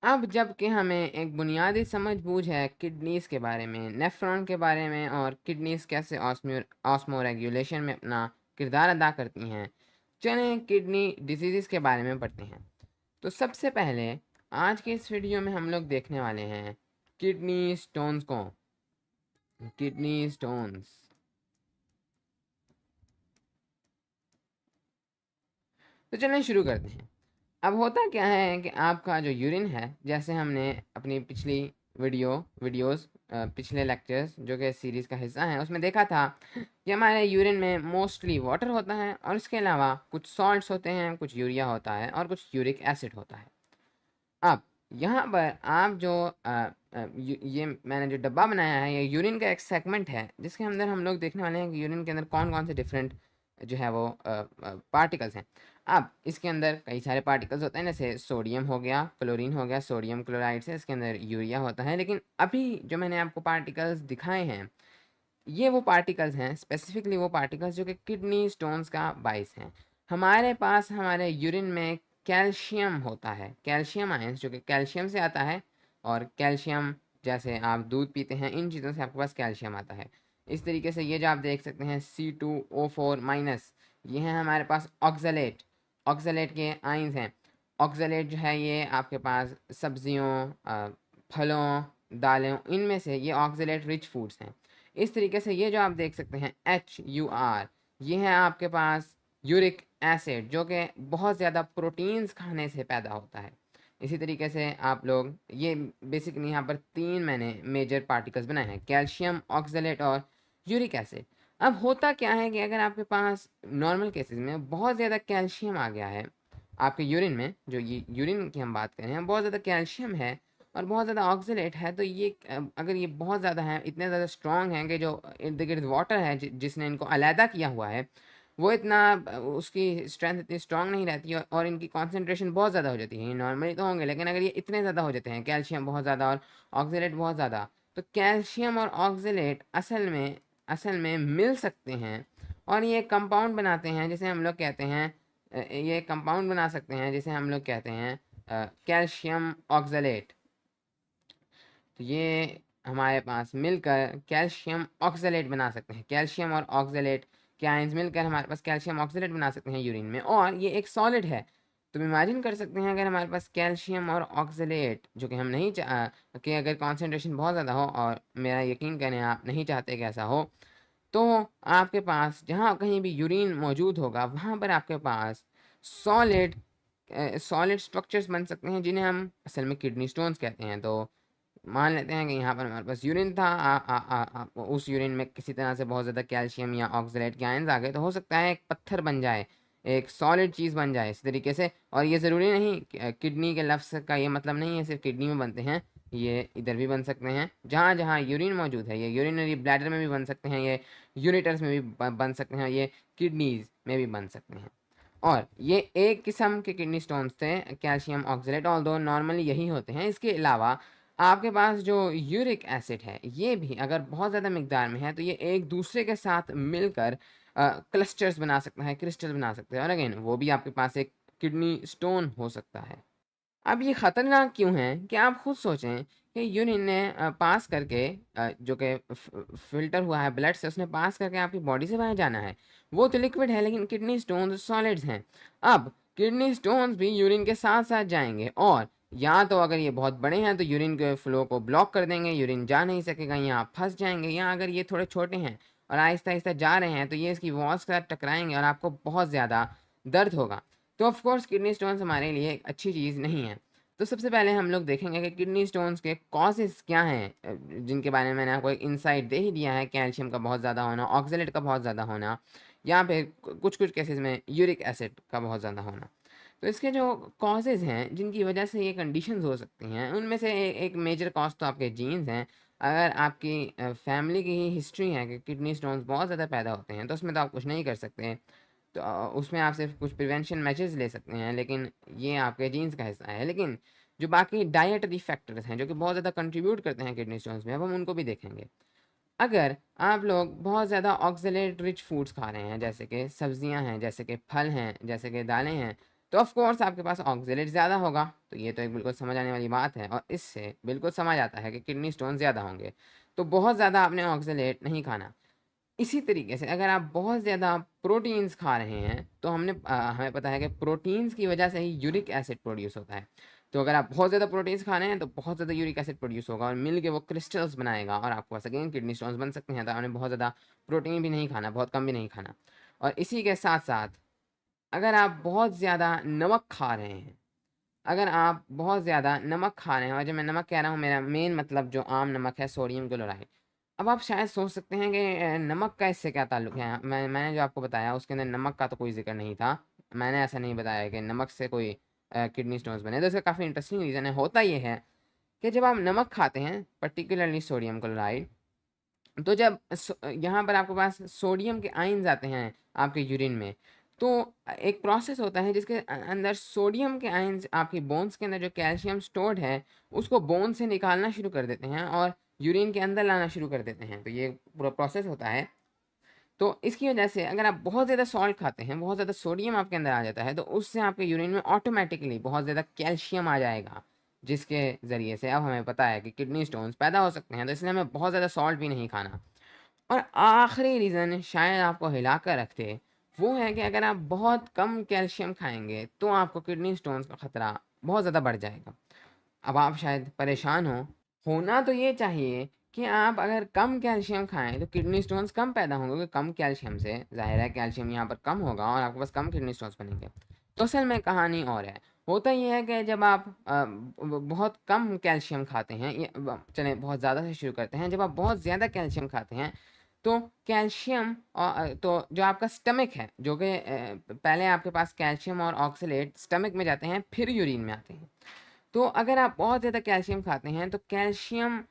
अब जबकि हमें एक बुनियादी समझ बूझ है किडनीज़ के बारे में, नेफ्रॉन के बारे में, और किडनीज़ कैसे ऑस्मो रेगुलेशन में अपना किरदार अदा करती हैं, चलें किडनी डिजीज़ के बारे में पढ़ते हैं। तो सबसे पहले आज के इस वीडियो में हम लोग देखने वाले हैं किडनी स्टोन्स को। Kidney stones. तो चलिए शुरू करते हैं। अब होता क्या है कि आपका जो यूरिन है, जैसे हमने अपनी पिछली वीडियोस पिछले लेक्चर्स जो कि सीरीज़ का हिस्सा है उसमें देखा था कि हमारे यूरिन में मोस्टली वाटर होता है और इसके अलावा कुछ सॉल्ट्स होते हैं, कुछ यूरिया होता है और कुछ यूरिक एसिड होता है। अब यहाँ पर आप जो ये मैंने जो डब्बा बनाया है ये यूरिन का एक सेगमेंट है, जिसके अंदर हम लोग देखने वाले हैं कि यूरिन के अंदर कौन कौन से डिफरेंट जो है वो पार्टिकल्स हैं। अब इसके अंदर कई सारे पार्टिकल्स होते हैं, जैसे सोडियम हो गया, क्लोरीन हो गया, सोडियम क्लोराइड से इसके अंदर यूरिया होता है। लेकिन अभी जो मैंने आपको पार्टिकल्स दिखाए हैं ये वो पार्टिकल्स हैं, स्पेसिफिकली वो पार्टिकल्स जो कि किडनी स्टोन्स का बाइस हैं। हमारे पास हमारे यूरिन में कैल्शियम होता है, कैल्शियम आयंस जो कि कैल्शियम से आता है, और कैल्शियम जैसे आप दूध पीते हैं इन चीज़ों से आपके पास कैल्शियम आता है। इस तरीके से ये जो आप देख सकते हैं C2O4-, ये है हमारे पास ऑक्सलेट। ऑक्सलेट के आयंस हैं। ऑक्सलेट जो है ये आपके पास सब्जियों, फलों, दालों, इनमें से ये ऑक्सलेट रिच फूड्स हैं। इस तरीके से ये जो आप देख सकते हैं HUR, ये है आपके पास यूरिक एसिड जो कि बहुत ज़्यादा प्रोटीन्स खाने से पैदा होता है। इसी तरीके से आप लोग ये बेसिकली यहाँ पर तीन मैंने मेजर पार्टिकल्स बनाए हैं, कैल्शियम, ऑक्सलेट और यूरिक एसिड। अब होता क्या है कि अगर आपके पास नॉर्मल केसेस में बहुत ज़्यादा कैल्शियम आ गया है आपके यूरिन में, जो ये यूरिन की हम बात कर रहे हैं, बहुत ज़्यादा कैल्शियम है और बहुत ज़्यादा ऑक्सलेट है, तो ये अगर ये बहुत ज़्यादा है, इतने ज़्यादा स्ट्रॉन्ग हैं कि जो इर्द गिर्द वाटर है जिसने इनको अलहदा किया हुआ है, वो इतना उसकी स्ट्रेंथ इतनी स्ट्रॉन्ग नहीं रहती और इनकी कॉन्सेंट्रेशन बहुत ज़्यादा हो जाती है। ये नॉर्मली तो होंगे, लेकिन अगर ये इतने ज़्यादा हो जाते हैं, कैल्शियम बहुत ज़्यादा और ऑक्सलेट बहुत ज़्यादा, तो कैल्शियम और ऑक्सलेट असल में मिल सकते हैं और ये कंपाउंड बनाते हैं जिसे हम लोग कहते हैं ये कंपाउंड बना सकते हैं जिसे हम लोग कहते हैं कैल्शियम ऑक्सलेट। तो ये हमारे पास मिलकर कैल्शियम ऑक्सलेट बना सकते हैं। कैल्शियम और ऑक्सलेट के आयंस मिलकर हमारे पास कैल्शियम ऑक्सलेट बना सकते हैं यूरिन में, और ये एक सॉलिड है। तो इमेजिन कर सकते हैं अगर हमारे पास कैल्शियम और ऑक्सलेट, जो कि हम नहीं कि अगर कॉन्सेंट्रेशन बहुत ज़्यादा हो, और मेरा यकीन करें आप नहीं चाहते कि ऐसा हो, तो आपके पास जहाँ कहीं भी यूरिन मौजूद होगा वहाँ पर आपके पास सॉलिड सॉलिड स्ट्रक्चर्स बन सकते हैं, जिन्हें हम असल में किडनी स्टोन्स कहते हैं। तो मान लेते हैं कि यहाँ पर हमारे पास यूरिन था, उस यूरिन में किसी तरह से बहुत ज़्यादा कैल्शियम या ऑक्सलेट के आयंस आ गए, तो हो सकता है एक पत्थर बन जाए, एक सॉलिड चीज़ बन जाए इस तरीके से। और ये ज़रूरी नहीं, किडनी के लफ्ज़ का ये मतलब नहीं है सिर्फ किडनी में बनते हैं, ये इधर भी बन सकते हैं। जहाँ जहाँ यूरिन मौजूद है, ये यूरिनरी ब्लैडर में भी बन सकते हैं, ये यूरेटर्स में भी बन सकते हैं, ये किडनीज में भी बन सकते हैं। और ये एक किस्म के किडनी स्टोन्स थे कैल्शियम ऑक्सलेट, ऑल्दो नॉर्मली यही होते हैं। इसके अलावा आपके पास जो यूरिक एसिड है, ये भी अगर बहुत ज़्यादा मिकदार में है तो ये एक दूसरे के साथ मिलकर क्लस्टर्स बना सकता है, क्रिस्टल बना सकते हैं, और अगेन वो भी आपके पास एक किडनी स्टोन हो सकता है। अब ये ख़तरनाक क्यों है कि आप खुद सोचें कि यूरिन ने पास करके जो कि फ़िल्टर हुआ है ब्लड से, उसने पास करके आपकी बॉडी से बाहर जाना है। वो तो लिक्विड है, लेकिन किडनी स्टोन्स सॉलिड्स हैं। अब किडनी स्टोन्स भी यूरिन के साथ-साथ जाएँगे, और या तो अगर ये बहुत बड़े हैं तो यूरिन के फ्लो को ब्लॉक कर देंगे, यूरिन जा नहीं सकेगा, या फँस जाएँगे, या अगर ये थोड़े छोटे हैं और आहिस्ता-आहिस्ता जा रहे हैं तो ये इसकी वॉल्स के साथ टकराएँगे और आपको बहुत ज़्यादा दर्द होगा। तो ऑफ कोर्स किडनी स्टोन्स हमारे लिए एक अच्छी चीज़ नहीं है। तो सबसे पहले हम लोग देखेंगे कि किडनी स्टोन्स के कॉजेज़ क्या हैं, जिनके बारे में मैंने आपको एक इनसाइट दे ही दिया है, कैल्शियम का बहुत ज़्यादा होना, ऑक्सलेट का बहुत ज़्यादा होना, या फिर कुछ-कुछ केसेज़ में यूरिक एसिड का बहुत ज़्यादा होना। तो इसके जो कॉजेज़ हैं, जिनकी वजह से ये कंडीशंस हो सकती हैं, उनमें से एक मेजर कॉज़ तो आपके जीन्स हैं। अगर आपकी फैमिली की ही हिस्ट्री है कि किडनी स्टोन्स बहुत ज़्यादा पैदा होते हैं, तो उसमें तो आप कुछ नहीं कर सकते। तो उसमें आप सिर्फ कुछ प्रिवेंशन मेजर्स ले सकते हैं, लेकिन ये आपके जीन्स का हिस्सा है। लेकिन जो बाकी डाइटरी फैक्टर्स हैं जो कि बहुत ज़्यादा कंट्रीब्यूट करते हैं किडनी स्टोन्स में, अब हम उनको भी देखेंगे। अगर आप लोग बहुत ज़्यादा ऑक्सलेट रिच फूड्स खा रहे हैं, जैसे कि सब्जियां हैं, जैसे कि फल हैं, जैसे कि दालें हैं, तो ऑफ कोर्स आपके पास ऑक्सलेट ज़्यादा होगा। तो ये तो एक बिल्कुल समझ आने वाली बात है, और इससे बिल्कुल समझ आता है कि किडनी स्टोन ज़्यादा होंगे। तो बहुत ज़्यादा आपने ऑक्सलेट नहीं खाना। इसी तरीके से अगर आप बहुत ज़्यादा प्रोटीन्स खा रहे हैं, तो हमें पता है कि प्रोटीन्स की वजह से ही यूरिक एसिड प्रोड्यूस होता है। तो अगर आप बहुत ज़्यादा प्रोटीन्स खा रहे हैं तो बहुत ज़्यादा यूरिक एसिड प्रोड्यूस होगा, और मिल के वो क्रिस्टल्स बनाएगा, और आपको पास अगेन किडनी स्टोन्स बन सकते हैं। तो आपने बहुत ज़्यादा प्रोटीन भी नहीं खाना, बहुत कम भी नहीं खाना। और इसी के साथ साथ अगर आप बहुत ज़्यादा नमक खा रहे हैं, अगर आप बहुत ज़्यादा नमक खा रहे हैं, और जब मैं नमक कह रहा हूँ, मेरा मेन मतलब जो आम नमक है, सोडियम क्लोराइड। अब आप शायद सोच सकते हैं कि नमक का इससे क्या ताल्लुक है। मैंने जो आपको बताया उसके अंदर नमक का तो कोई जिक्र नहीं था। मैंने ऐसा नहीं बताया कि नमक से कोई किडनी स्टोन्स बने। तो इसका काफ़ी इंटरेस्टिंग रीज़न है। होता ये है कि जब आप नमक खाते हैं, पर्टिकुलरली सोडियम क्लोराइड, तो जब यहाँ पर आपके पास सोडियम के आयन्स आते हैं आपके यूरिन में, तो एक प्रोसेस होता है जिसके अंदर सोडियम के आयन्स आपकी बोन्स के अंदर जो कैल्शियम स्टोर्ड है, उसको बोन से निकालना शुरू कर देते हैं और यूरिन के अंदर लाना शुरू कर देते हैं। तो ये पूरा प्रोसेस होता है। तो इसकी वजह से अगर आप बहुत ज़्यादा सॉल्ट खाते हैं, बहुत ज़्यादा सोडियम आपके अंदर आ जाता है, तो उससे आपके यूरिन में ऑटोमेटिकली बहुत ज़्यादा कैल्शियम आ जाएगा, जिसके ज़रिए से अब हमें पता है कि किडनी स्टोन्स पैदा हो सकते हैं। तो इसलिए हमें बहुत ज़्यादा सॉल्ट भी नहीं खाना। और आखिरी रीज़न शायद आपको हिला कर रख दे, वो है कि अगर आप बहुत कम कैल्शियम खाएँगे, तो आपको किडनी स्टोन्स का खतरा बहुत ज़्यादा बढ़ जाएगा। अब आप शायद परेशान हो, होना तो ये चाहिए कि आप अगर कम कैल्शियम खाएँ तो किडनी स्टोन्स कम पैदा होंगे, क्योंकि कम कैल्शियम से ज़ाहिर है कैल्शियम यहाँ पर कम होगा और आपके पास कम किडनी स्टोन्स बनेंगे। तो असल में कहानी और है। होता ये है कि जब आप बहुत कम कैल्शियम खाते हैं, चलें बहुत ज़्यादा से शुरू करते हैं। जब आप बहुत ज़्यादा कैल्शियम खाते हैं, तो कैल्शियम तो जो आपका स्टमक है, जो कि पहले आपके पास कैल्शियम और ऑक्सलेट स्टमक में जाते हैं, फिर यूरिन में आते हैं। तो अगर आप बहुत ज़्यादा कैल्शियम खाते हैं, तो कैल्शियम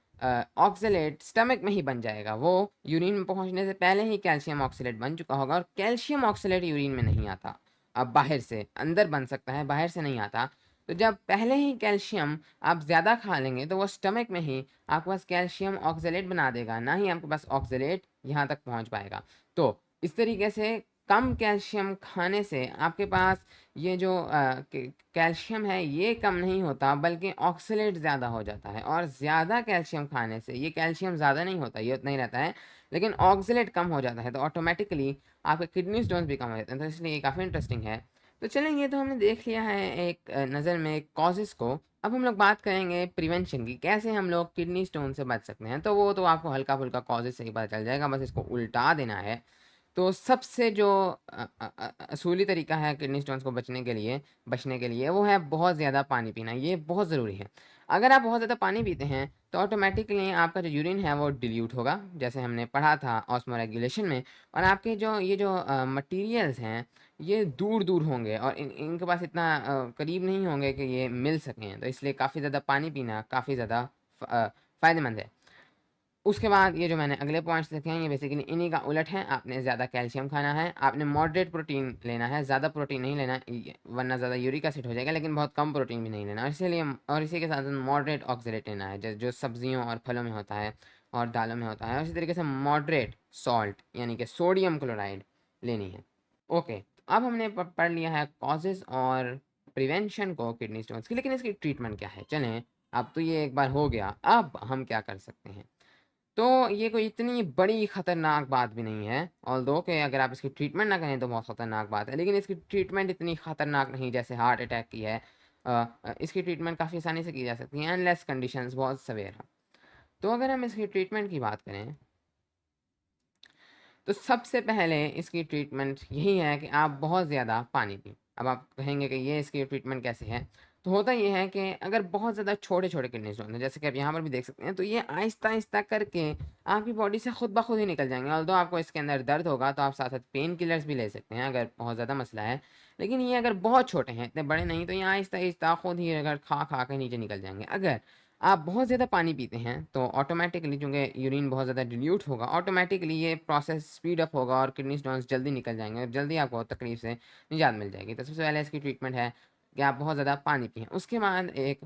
ऑक्सलेट स्टमक में ही बन जाएगा। वो यूरिन में पहुंचने से पहले ही कैल्शियम ऑक्सलेट बन चुका होगा, और कैल्शियम ऑक्सलेट यूरिन में नहीं आता। अब बाहर से अंदर बन सकता है, बाहर से नहीं आता। तो जब पहले ही कैल्शियम आप ज़्यादा खा लेंगे, तो वो स्टमक में ही आपके पास कैल्शियम ऑक्सलेट बना देगा, ना ही आपके पास ऑक्सलेट यहाँ तक पहुँच पाएगा। तो इस तरीके से कम कैल्शियम खाने से आपके पास ये जो कैल्शियम है ये कम नहीं होता, बल्कि ऑक्सलेट ज़्यादा हो जाता है। और ज़्यादा कैल्शियम खाने से ये कैल्शियम ज़्यादा नहीं होता, ये उतना ही रहता है, लेकिन ऑक्सलेट कम हो जाता है, तो ऑटोमेटिकली आपके किडनी स्टोन्स भी कम हो जाते हैं। तो इसलिए ये काफ़ी इंटरेस्टिंग है। तो चलें, ये तो हमने देख लिया है एक नज़र में कॉजेज़ को। अब हम लोग बात करेंगे प्रिवेंशन की, कैसे हम लोग किडनी स्टोन से बच सकते हैं। तो वो तो आपको हल्का फुल्का कॉजेज़ से ही पता चल जाएगा, बस इसको उल्टा देना है। तो सबसे जो असूली तरीका है किडनी स्टोन्स को बचने के लिए वो है बहुत ज़्यादा पानी पीना। ये बहुत ज़रूरी है। अगर आप बहुत ज़्यादा पानी पीते हैं तो ऑटोमेटिकली आपका जो यूरिन है वो डिल्यूट होगा, जैसे हमने पढ़ा था ऑस्मोरेगुलेशन में। और आपके जो ये जो मटेरियल्स हैं ये दूर दूर होंगे और इनके पास इतना करीब नहीं होंगे कि ये मिल सकें। तो इसलिए काफ़ी ज़्यादा पानी पीना काफ़ी ज़्यादा फ़ायदेमंद है। उसके बाद ये जो मैंने अगले पॉइंट्स लिखे हैं ये बेसिकली इन्हीं का उलट है। आपने ज़्यादा कैल्शियम खाना है, आपने मॉडरेट प्रोटीन लेना है, ज़्यादा प्रोटीन नहीं लेना वरना ज़्यादा यूरिक एसिड हो जाएगा, लेकिन बहुत कम प्रोटीन भी नहीं लेना। इसीलिए और इसी के साथ मॉडरेट ऑक्सीडेट लेना है, जो सब्जियों और फलों में होता है और दालों में होता है। और इसी तरीके से मॉडरेट सॉल्ट यानी कि सोडियम क्लोराइड लेनी है। ओके, तो अब हमने पढ़ लिया है कॉजेज़ और प्रिवेंशन को किडनी स्टोन्स की, लेकिन इसकी ट्रीटमेंट क्या है। चलें, अब तो ये एक बार हो गया, अब हम क्या कर सकते हैं। तो ये कोई इतनी बड़ी ख़तरनाक बात भी नहीं है, ऑल्दो कि अगर आप इसकी ट्रीटमेंट ना करें तो बहुत ख़तरनाक बात है, लेकिन इसकी ट्रीटमेंट इतनी ख़तरनाक नहीं जैसे हार्ट अटैक की है। इसकी ट्रीटमेंट काफ़ी आसानी से की जा सकती है अनलेस कंडीशंस बहुत सवेयर हैं। तो अगर हम इसकी ट्रीटमेंट की बात करें तो सबसे पहले इसकी ट्रीटमेंट यही है कि आप बहुत ज़्यादा पानी पिएँ। अब आप कहेंगे कि ये इसकी ट्रीटमेंट कैसे है? तो होता ये है कि अगर बहुत ज़्यादा छोटे-छोटे किडनी स्टोन हैं, जैसे कि आप यहाँ पर भी देख सकते हैं, तो ये आहिस्ता-आहिस्ता करके आपकी बॉडी से खुद ब खुद ही निकल जाएँगे। ऑल्दो आपको इसके अंदर दर्द होगा, तो आप साथ-साथ पेन किलर्स भी ले सकते हैं अगर बहुत ज़्यादा मसला है। लेकिन ये अगर बहुत छोटे हैं, इतने बड़े नहीं, तो ये आहिस्ता-आहिस्ता खुद ही अगर खा-खा के नीचे निकल जाएँगे। अगर आप बहुत ज़्यादा पानी पीते हैं तो ऑटोमेटिकली चूँकि यूरिन बहुत ज़्यादा डिल्यूट होगा, ऑटोमेटिकली ये प्रोसेस स्पीड अप होगा और किडनी स्टोन्स जल्दी निकल जाएँगे और जल्दी आपको तकलीफ से निजात मिल जाएगी। तो सबसे पहले इसकी ट्रीटमेंट है कि आप बहुत ज़्यादा पानी पिएँ। उसके बाद एक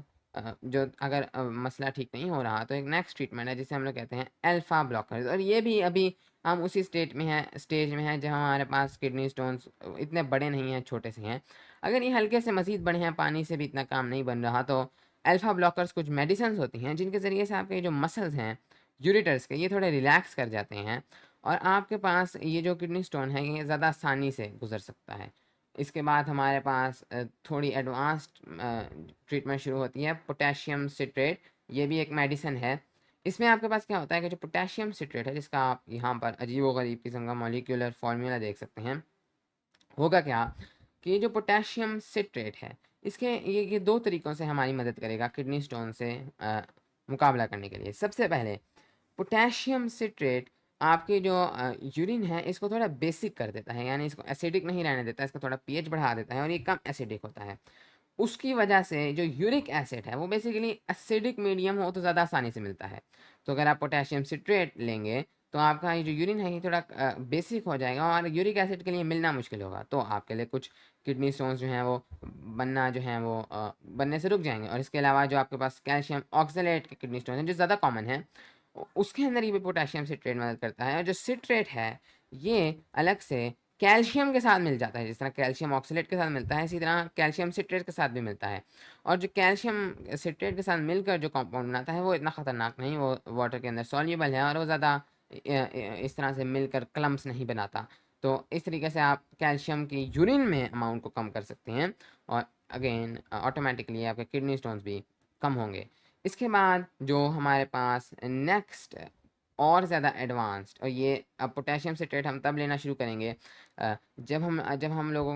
जो अगर मसला ठीक नहीं हो रहा तो एक नेक्स्ट ट्रीटमेंट है जिसे हम लोग कहते हैं अल्फ़ा ब्लॉकर्स, और ये भी अभी हम उसी स्टेज में हैं जहाँ हमारे पास किडनी स्टोन्स इतने बड़े नहीं हैं, छोटे से हैं। अगर ये हल्के से मज़ीद बड़े हैं, पानी से भी इतना काम नहीं बन रहा, तो अल्फ़ा ब्लॉकर्स कुछ मेडिसिन्स होती हैं जिनके ज़रिए से आपके जो मसल्स हैं यूरेटर्स के, ये थोड़े रिलैक्स कर जाते हैं और आपके पास ये जो किडनी स्टोन है ये ज़्यादा आसानी से गुजर सकता है। इसके बाद हमारे पास थोड़ी एडवांस्ड ट्रीटमेंट शुरू होती है, पोटेशियम सिट्रेट। ये भी एक मेडिसिन है। इसमें आपके पास क्या होता है कि जो पोटेशियम सिट्रेट है, जिसका आप यहाँ पर अजीब-ओ-गरीब किस्म का मॉलिक्यूलर फार्मूला देख सकते हैं, होगा क्या कि ये जो पोटेशियम सिट्रेट है इसके ये दो तरीक़ों से हमारी मदद करेगा किडनी स्टोन से मुकाबला करने के लिए। सबसे पहले पोटेशियम सिट्रेट आपकी जो यूरिन है इसको थोड़ा बेसिक कर देता है, यानी इसको एसिडिक नहीं रहने देता, इसका थोड़ा पीएच बढ़ा देता है और ये कम एसिडिक होता है। उसकी वजह से जो यूरिक एसिड है वो बेसिकली एसिडिक मीडियम हो तो ज़्यादा आसानी से मिलता है। तो अगर आप पोटेशियम सिट्रेट लेंगे तो आपका ये जो यूरिन है ये थोड़ा बेसिक हो जाएगा और यूरिक एसिड के लिए मिलना मुश्किल होगा। तो आपके लिए कुछ किडनी स्टोन्स जो हैं वो बनना जो हैं वो बनने से रुक जाएँगे। और इसके अलावा जो आपके पास कैल्शियम ऑक्सलेट के किडनी स्टोन हैं जो ज़्यादा कॉमन है, उसके अंदर ये भी पोटेशियम सिट्रेट मदद करता है। और जो सिट्रेट है ये अलग से कैल्शियम के साथ मिल जाता है, जिस तरह कैल्शियम ऑक्सलेट के साथ मिलता है इसी तरह कैल्शियम सिट्रेट के साथ भी मिलता है। और जो कैल्शियम सिट्रेट के साथ मिलकर जो कंपाउंड बनाता है वो इतना ख़तरनाक नहीं, वो वाटर के अंदर सॉल्युबल है और वो ज़्यादा इस तरह से मिलकर क्लम्प्स नहीं बनाता। तो इस तरीके से आप कैल्शियम की यूरिन में अमाउंट को कम कर सकते हैं और अगेन ऑटोमेटिकली आपके किडनी स्टोन्स भी कम होंगे। इसके बाद जो हमारे पास नेक्स्ट और ज़्यादा एडवांस्ड, और ये अब पोटेशियम सिट्रेट हम तब लेना शुरू करेंगे जब हम लोग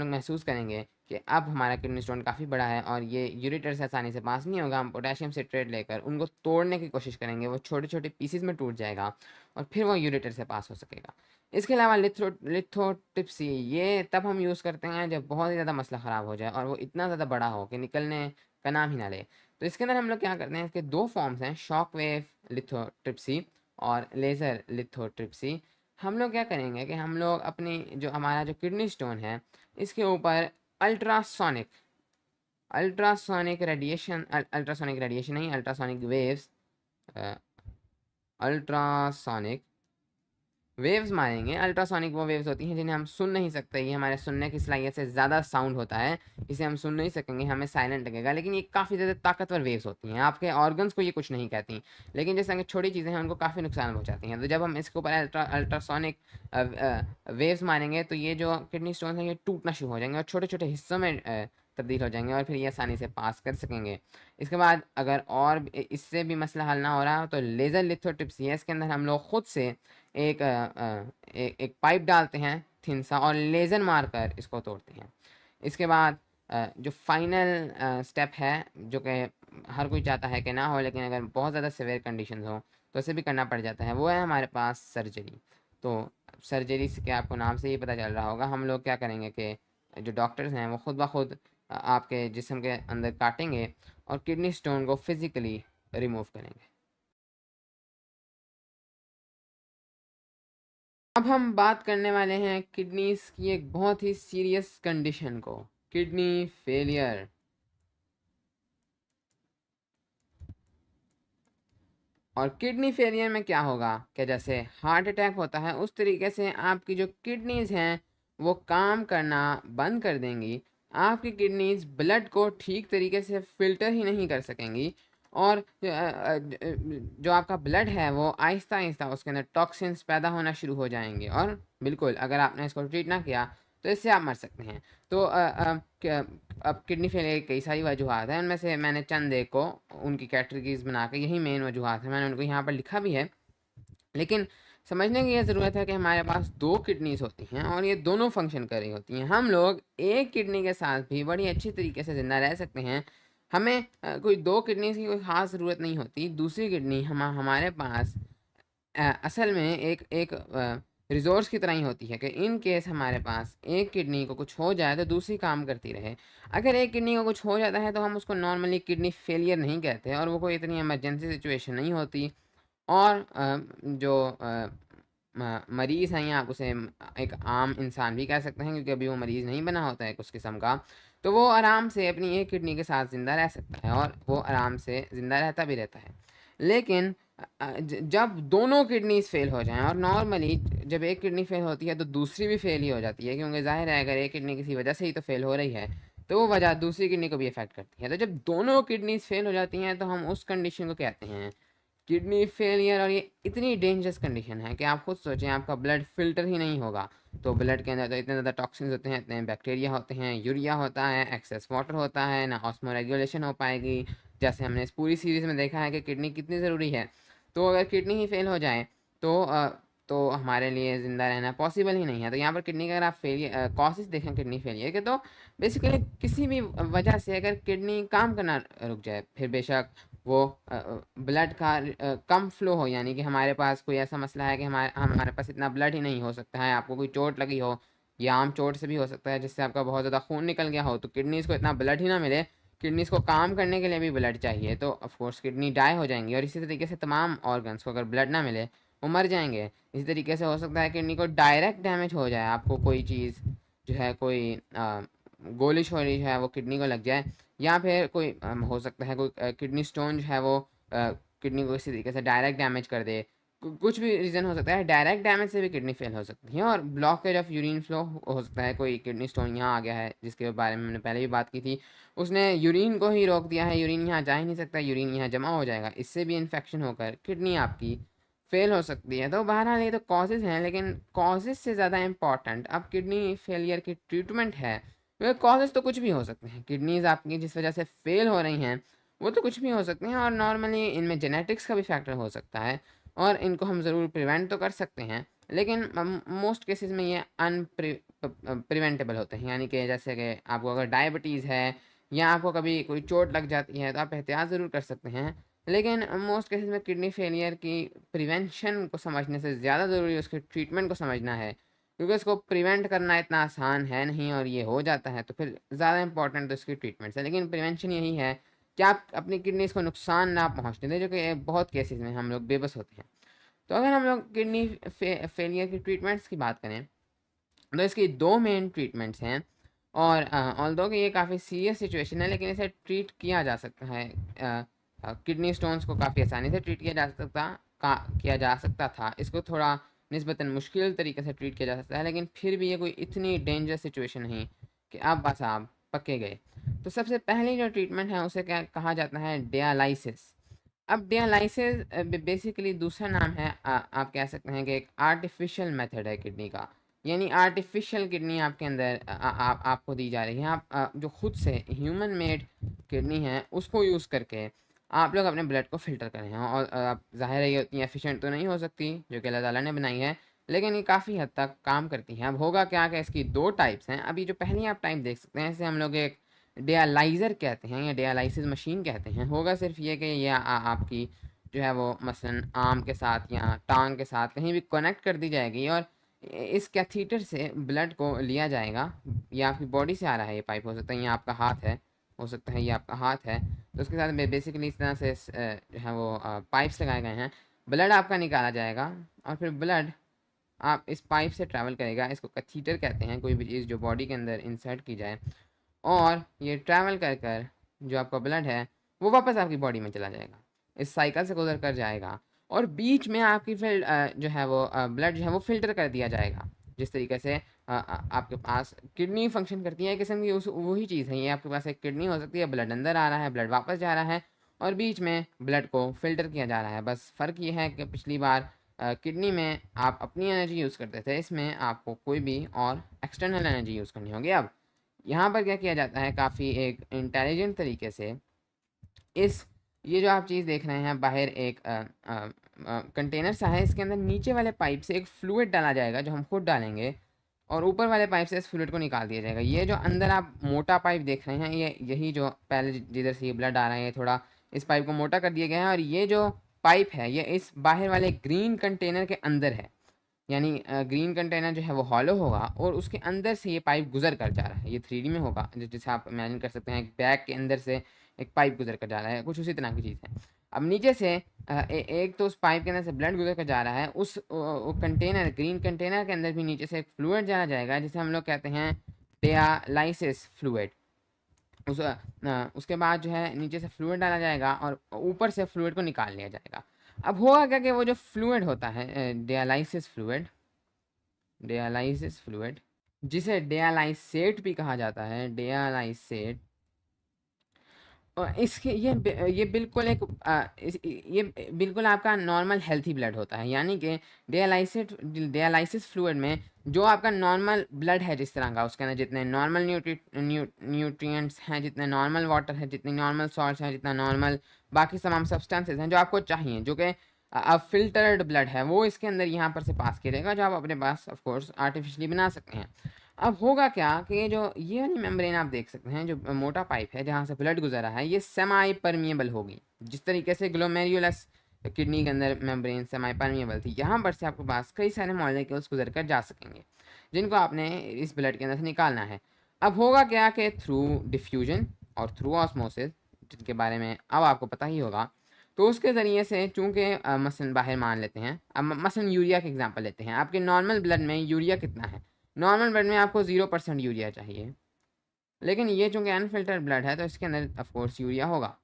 महसूस करेंगे कि अब हमारा किडनी स्टोन काफ़ी बड़ा है और ये यूरेटर से आसानी से पास नहीं होगा। हम पोटेशियम सिट्रेट लेकर उनको तोड़ने की कोशिश करेंगे, वो छोटे-छोटे पीसेज़ में टूट जाएगा और फिर वो यूरेटर से पास हो सकेगा। इसके अलावा लिथोट्रिप्सी ये तब हम यूज़ करते हैं जब बहुत ही ज़्यादा मसला ख़राब हो जाए और वो इतना ज़्यादा बड़ा हो कि निकलने का नाम ही ना ले। तो इसके अंदर हम लोग क्या करते हैं, इसके 2 फॉर्म्स हैं, शॉक वेव लिथोट्रिप्सी और लेज़र लिथोट्रिप्सी। हम लोग क्या करेंगे कि हम लोग अपनी जो हमारा जो किडनी स्टोन है इसके ऊपर अल्ट्रासोनिक अल्ट्रासोनिक रेडिएशन नहीं, अल्ट्रासोनिक वेव्स मारेंगे। अल्ट्रासोनिक वो वेव्स होती हैं जिन्हें हम सुन नहीं सकते, ये हमारे सुनने की सलाहियत से ज़्यादा साउंड होता है, इसे हम सुन नहीं सकेंगे, हमें साइलेंट लगेगा, लेकिन ये काफ़ी ज़्यादा ताकतवर वेव्स होती हैं, आपके ऑर्गन्स को ये कुछ नहीं कहती, लेकिन जैसे कि छोटी चीज़ें हैं उनको काफ़ी नुकसान पहुँचाती हैं। तो जब हम इसके ऊपर अल्ट्रासोनिक वेव्स मारेंगे तो ये जो किडनी स्टोन हैं ये टूटना शुरू हो जाएंगे और छोटे छोटे हिस्सों में तब्दील हो जाएंगे और फिर ये आसानी से पास कर सकेंगे। इसके बाद अगर और इससे भी मसला हल ना हो रहा हो तो लेज़र लिथोट्रिप्सी है, इसके अंदर हम लोग खुद से एक पाइप डालते हैं थिन सा और लेज़र मारकर इसको तोड़ते हैं। इसके बाद जो फाइनल स्टेप है जो कि हर कोई चाहता है कि ना हो, लेकिन अगर बहुत ज़्यादा सिवियर कंडीशंस हो तो इसे भी करना पड़ जाता है, वो है हमारे पास सर्जरी। तो सर्जरी से क्या आपको नाम से ही पता चल रहा होगा, हम लोग क्या करेंगे कि जो डॉक्टर्स हैं वो खुद ब खुद आपके जिस्म के अंदर काटेंगे और किडनी स्टोन को फिज़िकली रिमूव करेंगे। अब हम बात करने वाले हैं किडनीज की एक बहुत ही सीरियस कंडीशन को, किडनी फेलियर। और किडनी फेलियर में क्या होगा कि जैसे हार्ट अटैक होता है उस तरीके से आपकी जो किडनीज हैं वो काम करना बंद कर देंगी, आपकी किडनीज ब्लड को ठीक तरीके से फिल्टर ही नहीं कर सकेंगी और जो आपका ब्लड है वो आहिस्ता आहिस्ता उसके अंदर टॉक्सिन्स पैदा होना शुरू हो जाएंगे और बिल्कुल अगर आपने इसको ट्रीट ना किया तो इससे आप मर सकते हैं। तो अब किडनी फेलियर की कई सारी वजूहत हैं, उनमें से मैंने चंद एक को उनकी कैटेगरीज बना के यही मेन वजूहत है मैंने उनको यहाँ पर लिखा भी है। लेकिन समझने की यह ज़रूरत है कि हमारे पास दो किडनीज होती हैं और ये दोनों फंक्शन कर रही होती हैं। हम लोग एक किडनी के साथ भी बड़ी अच्छी तरीके से ज़िंदा रह सकते हैं, हमें कोई दो किडनीज की कोई ख़ास ज़रूरत नहीं होती। दूसरी किडनी हमारे पास असल में एक एक रिसोर्स की तरह ही होती है कि इन केस हमारे पास एक किडनी को कुछ हो जाए तो दूसरी काम करती रहे। अगर एक किडनी को कुछ हो जाता है तो हम उसको नॉर्मली किडनी फेलियर नहीं कहते और वो कोई इतनी इमरजेंसी सिचुएशन नहीं होती। और जो मरीज़ हैं या आप उसे एक आम इंसान भी कह सकते हैं क्योंकि अभी वो मरीज़ नहीं बना होता है कुछ किस्म का, तो वो आराम से अपनी एक किडनी के साथ ज़िंदा रह सकता है और वो आराम से ज़िंदा रहता भी रहता है। लेकिन जब दोनों किडनीज फेल हो जाएं और नॉर्मली जब एक किडनी फेल होती है तो दूसरी भी फेल ही हो जाती है, क्योंकि जाहिर है अगर एक किडनी किसी वजह से ही तो फेल हो रही है तो वो वजह दूसरी किडनी को भी अफेक्ट करती है। तो जब दोनों किडनीज फेल हो जाती हैं तो हम उस कंडीशन को कहते हैं किडनी फेलियर। और ये इतनी डेंजरस कंडीशन है कि आप खुद सोचें आपका ब्लड फिल्टर ही नहीं होगा तो ब्लड के अंदर तो इतने ज़्यादा टॉक्सिन्स होते हैं, इतने बैक्टीरिया होते हैं, यूरिया होता है, एक्सेस वाटर होता है, ना ऑस्मो रेगुलेशन हो पाएगी। जैसे हमने इस पूरी सीरीज़ में देखा है कि किडनी कितनी ज़रूरी है, तो अगर किडनी ही फेल हो जाए तो हमारे लिए ज़िंदा रहना पॉसिबल ही नहीं है। तो यहाँ पर किडनी का अगर आप फेलियर कॉसेस देखें किडनी फेलियर के, तो बेसिकली किसी भी वजह से अगर किडनी काम करना रुक जाए, फिर बेशक वो ब्लड का कम फ्लो हो, यानी कि हमारे पास कोई ऐसा मसला है कि हमारे पास इतना ब्लड ही नहीं हो सकता है, आपको कोई चोट लगी हो या आम चोट से भी हो सकता है जिससे आपका बहुत ज़्यादा खून निकल गया हो तो किडनीज़ को इतना ब्लड ही ना मिले, किडनीज़ को काम करने के लिए भी ब्लड चाहिए, तो ऑफकोर्स किडनी डाई हो जाएंगी। और इसी तरीके से तमाम ऑर्गन्स को अगर ब्लड ना मिले वो मर जाएंगे। इसी तरीके से हो सकता है किडनी को डायरेक्ट डैमेज हो जाए, आपको कोई चीज़ जो है कोई गोली शोली जो है वो किडनी को लग जाए, या फिर कोई हो सकता है कोई किडनी स्टोन जो है वो किडनी को इसी तरीके से डायरेक्ट डैमेज कर दे। कुछ भी रीज़न हो सकता है, डायरेक्ट डैमेज से भी किडनी फेल हो सकती है। और ब्लॉकेज ऑफ यूरिन फ्लो हो सकता है, कोई किडनी स्टोन यहाँ आ गया है जिसके बारे में मैंने पहले भी बात की थी, उसने यूरिन को ही रोक दिया है, यूरिन यहाँ जा ही नहीं सकता, यूरिन यहाँ जमा हो जाएगा, इससे भी इन्फेक्शन होकर किडनी आपकी फेल हो सकती है। तो बहरहाल ये तो कॉजेज़ हैं, लेकिन कॉजेज़ से ज़्यादा इम्पॉर्टेंट अब किडनी फेलियर की ट्रीटमेंट है। वे कॉजेज़ तो कुछ भी हो सकते हैं, किडनीज़ आपकी जिस वजह से फेल हो रही हैं वो तो कुछ भी हो सकते हैं और नॉर्मली इनमें जेनेटिक्स का भी फैक्टर हो सकता है और इनको हम ज़रूर प्रिवेंट तो कर सकते हैं, लेकिन मोस्ट केसेस में ये प्रिवेंटेबल होते हैं। यानी कि जैसे कि आपको अगर डायबिटीज़ है या आपको कभी कोई चोट लग जाती है तो आप एहतियात ज़रूर कर सकते हैं, लेकिन मोस्ट केसेस में किडनी फेलियर की प्रिवेंशन को समझने से ज़्यादा ज़रूरी उसके ट्रीटमेंट को समझना है, क्योंकि उसको प्रिवेंट करना इतना आसान है नहीं और ये हो जाता है तो फिर ज़्यादा इंपॉर्टेंट तो इसकी ट्रीटमेंट है। लेकिन प्रिवेंशन यही है कि आप अपनी किडनीज़ को नुकसान ना पहुंचने दें, जो कि बहुत केसेस में हम लोग बेबस होते हैं। तो अगर हम लोग किडनी फेलियर की ट्रीटमेंट्स की बात करें तो इसकी दो मेन ट्रीटमेंट्स हैं और ऑल्दो कि ये काफ़ी सीरियस सिचुएशन है लेकिन इसे ट्रीट किया जा सकता है। किडनी स्टोन्स को काफ़ी आसानी से ट्रीट किया जा सकता था, इसको थोड़ा निस्बतन मुश्किल तरीके से ट्रीट किया जा सकता है, लेकिन फिर भी ये कोई इतनी डेंजरस सिचुएशन नहीं कि अब बस आप पक्के गए। तो सबसे पहले जो ट्रीटमेंट है उसे क्या कहा जाता है, डियालिसिस। अब डियालिसिस बेसिकली दूसरा नाम है, आप कह सकते हैं कि एक आर्टिफिशियल मेथड है किडनी का, यानी आर्टिफिशियल किडनी आपके अंदर आपको दी जा रही है। आप जो खुद से ह्यूमन मेड किडनी है उसको यूज़ करके आप लोग अपने ब्लड को फ़िल्टर कर रहे हैं। और अब ज़ाहिर है ये उतनी एफिशिएंट तो नहीं हो सकती जो कि अल्लाह ताला ने बनाई है, लेकिन ये काफ़ी हद तक काम करती हैं। अब होगा क्या कि इसकी दो टाइप्स हैं। अभी जो पहली आप टाइप देख सकते हैं इसे हम लोग एक डियालाइज़र कहते हैं या डियालिसिस मशीन कहते हैं। होगा सिर्फ ये कि ये आपकी जो है वो मसलन आर्म के साथ या टांग के साथ कहीं भी कनेक्ट कर दी जाएगी और इस कैथीटर से ब्लड को लिया जाएगा। ये आपकी बॉडी से आ रहा है, ये पाइप हो सकता है ये आपका हाथ है, हो सकता है ये आपका हाथ है, तो उसके साथ बेसिकली इस तरह से जो है वो पाइप्स लगाए गए हैं। ब्लड आपका निकाला जाएगा और फिर ब्लड आप इस पाइप से ट्रैवल करेगा। इसको कैथीटर कहते हैं, कोई भी चीज़ जो बॉडी के अंदर इंसर्ट की जाए, और ये ट्रैवल कर कर जो आपका ब्लड है वो वापस आपकी बॉडी में चला जाएगा, इस साइकिल से गुजर कर जाएगा और बीच में आपकी फिर जो है वो ब्लड जो है वो फ़िल्टर कर दिया जाएगा। जिस तरीके से आपके पास किडनी फंक्शन करती है, एक किस्म की उस वही चीज़ है ये। आपके पास एक किडनी हो सकती है, ब्लड अंदर आ रहा है, ब्लड वापस जा रहा है और बीच में ब्लड को फ़िल्टर किया जा रहा है। बस फ़र्क ये है कि पिछली बार किडनी में आप अपनी एनर्जी यूज़ करते थे, इसमें आपको कोई भी और एक्सटर्नल एनर्जी यूज़ करनी होगी। अब यहाँ पर क्या किया जाता है, काफ़ी एक इंटेलिजेंट तरीके से इस ये जो आप चीज़ देख रहे हैं बाहर एक कंटेनर सा है, इसके अंदर नीचे वाले पाइप से एक फ्लूइड डाला जाएगा जो हम खुद डालेंगे और ऊपर वाले पाइप से इस फ्लूइड को निकाल दिया जाएगा। ये जो अंदर आप मोटा पाइप देख रहे हैं ये यही जो पहले जिधर से ये ब्लड आ रहा है, ये थोड़ा इस पाइप को मोटा कर दिया गया है और ये जो पाइप है ये इस बाहर वाले ग्रीन कंटेनर के अंदर है। यानी ग्रीन कंटेनर जो है वो हॉलो होगा और उसके अंदर से ये पाइप गुजर कर जा रहा है। ये 3D में होगा, जैसे आप इमेजिन कर सकते हैं एक बैग के अंदर से एक पाइप गुजर कर जा रहा है, कुछ उसी तरह की चीज़ है। अब नीचे से एक तो उस पाइप के अंदर से ब्लड गुजर कर जा रहा है, उस कंटेनर ग्रीन कंटेनर के अंदर भी नीचे से एक फ्लूइड जाना जाएगा जिसे हम लोग कहते हैं डियालाइसिस फ्लूइड। उसके बाद जो है नीचे से फ्लूइड डाला जाएगा और ऊपर से फ्लूइड को निकाल लिया जाएगा। अब होगा क्या कि वो जो फ्लूइड होता है डियालाइसिस फ्लूइड जिसे डियालाइसेट भी कहा जाता है, डियालाइसेट, और इसके ये बिल्कुल एक ये बिल्कुल आपका नॉर्मल हेल्थी ब्लड होता है। यानी कि डियालाइसिस फ्लूइड में जो आपका नॉर्मल ब्लड है जिस तरह का, उसके अंदर जितने नॉर्मल न्यूट्रिएंट्स हैं, जितने नॉर्मल वाटर है, जितनी नॉर्मल सॉल्ट्स हैं, जितना नॉर्मल बाकी तमाम सब्सटेंसेस हैं जो आपको चाहिए, जो कि अब फिल्टर्ड ब्लड है, वो इसके अंदर यहाँ पर से पास किया जाएगा जो आप अपने पास ऑफ कोर्स आर्टिफिशियली बना सकते हैं। अब होगा क्या कि ये वाली मेम्ब्रेन आप देख सकते हैं, जो मोटा पाइप है जहाँ से ब्लड गुजरा है, ये सेमी परमिएबल होगी। जिस तरीके से ग्लोमेरुलस किडनी के अंदर मेम्ब्रेन सेमी परमिएबल थी, यहाँ पर से आपके पास कई सारे मॉलिक्यूल्स गुजर कर जा सकेंगे जिनको आपने इस ब्लड के अंदर से निकालना है। अब होगा क्या कि थ्रू डिफ्यूजन और थ्रू ऑस्मोसिस, जिनके बारे में अब आपको पता ही होगा, तो उसके ज़रिए से चूँकि मसलन बाहर मान लेते हैं, अब मसलन यूरिया का एग्जांपल लेते हैं। आपके नॉर्मल ब्लड में यूरिया कितना है? नॉर्मल ब्लड में आपको 0% यूरिया चाहिए, लेकिन ये चूँकि अनफिल्टर्ड ब्लड है तो इसके अंदर ऑफ कोर्स यूरिया होगा।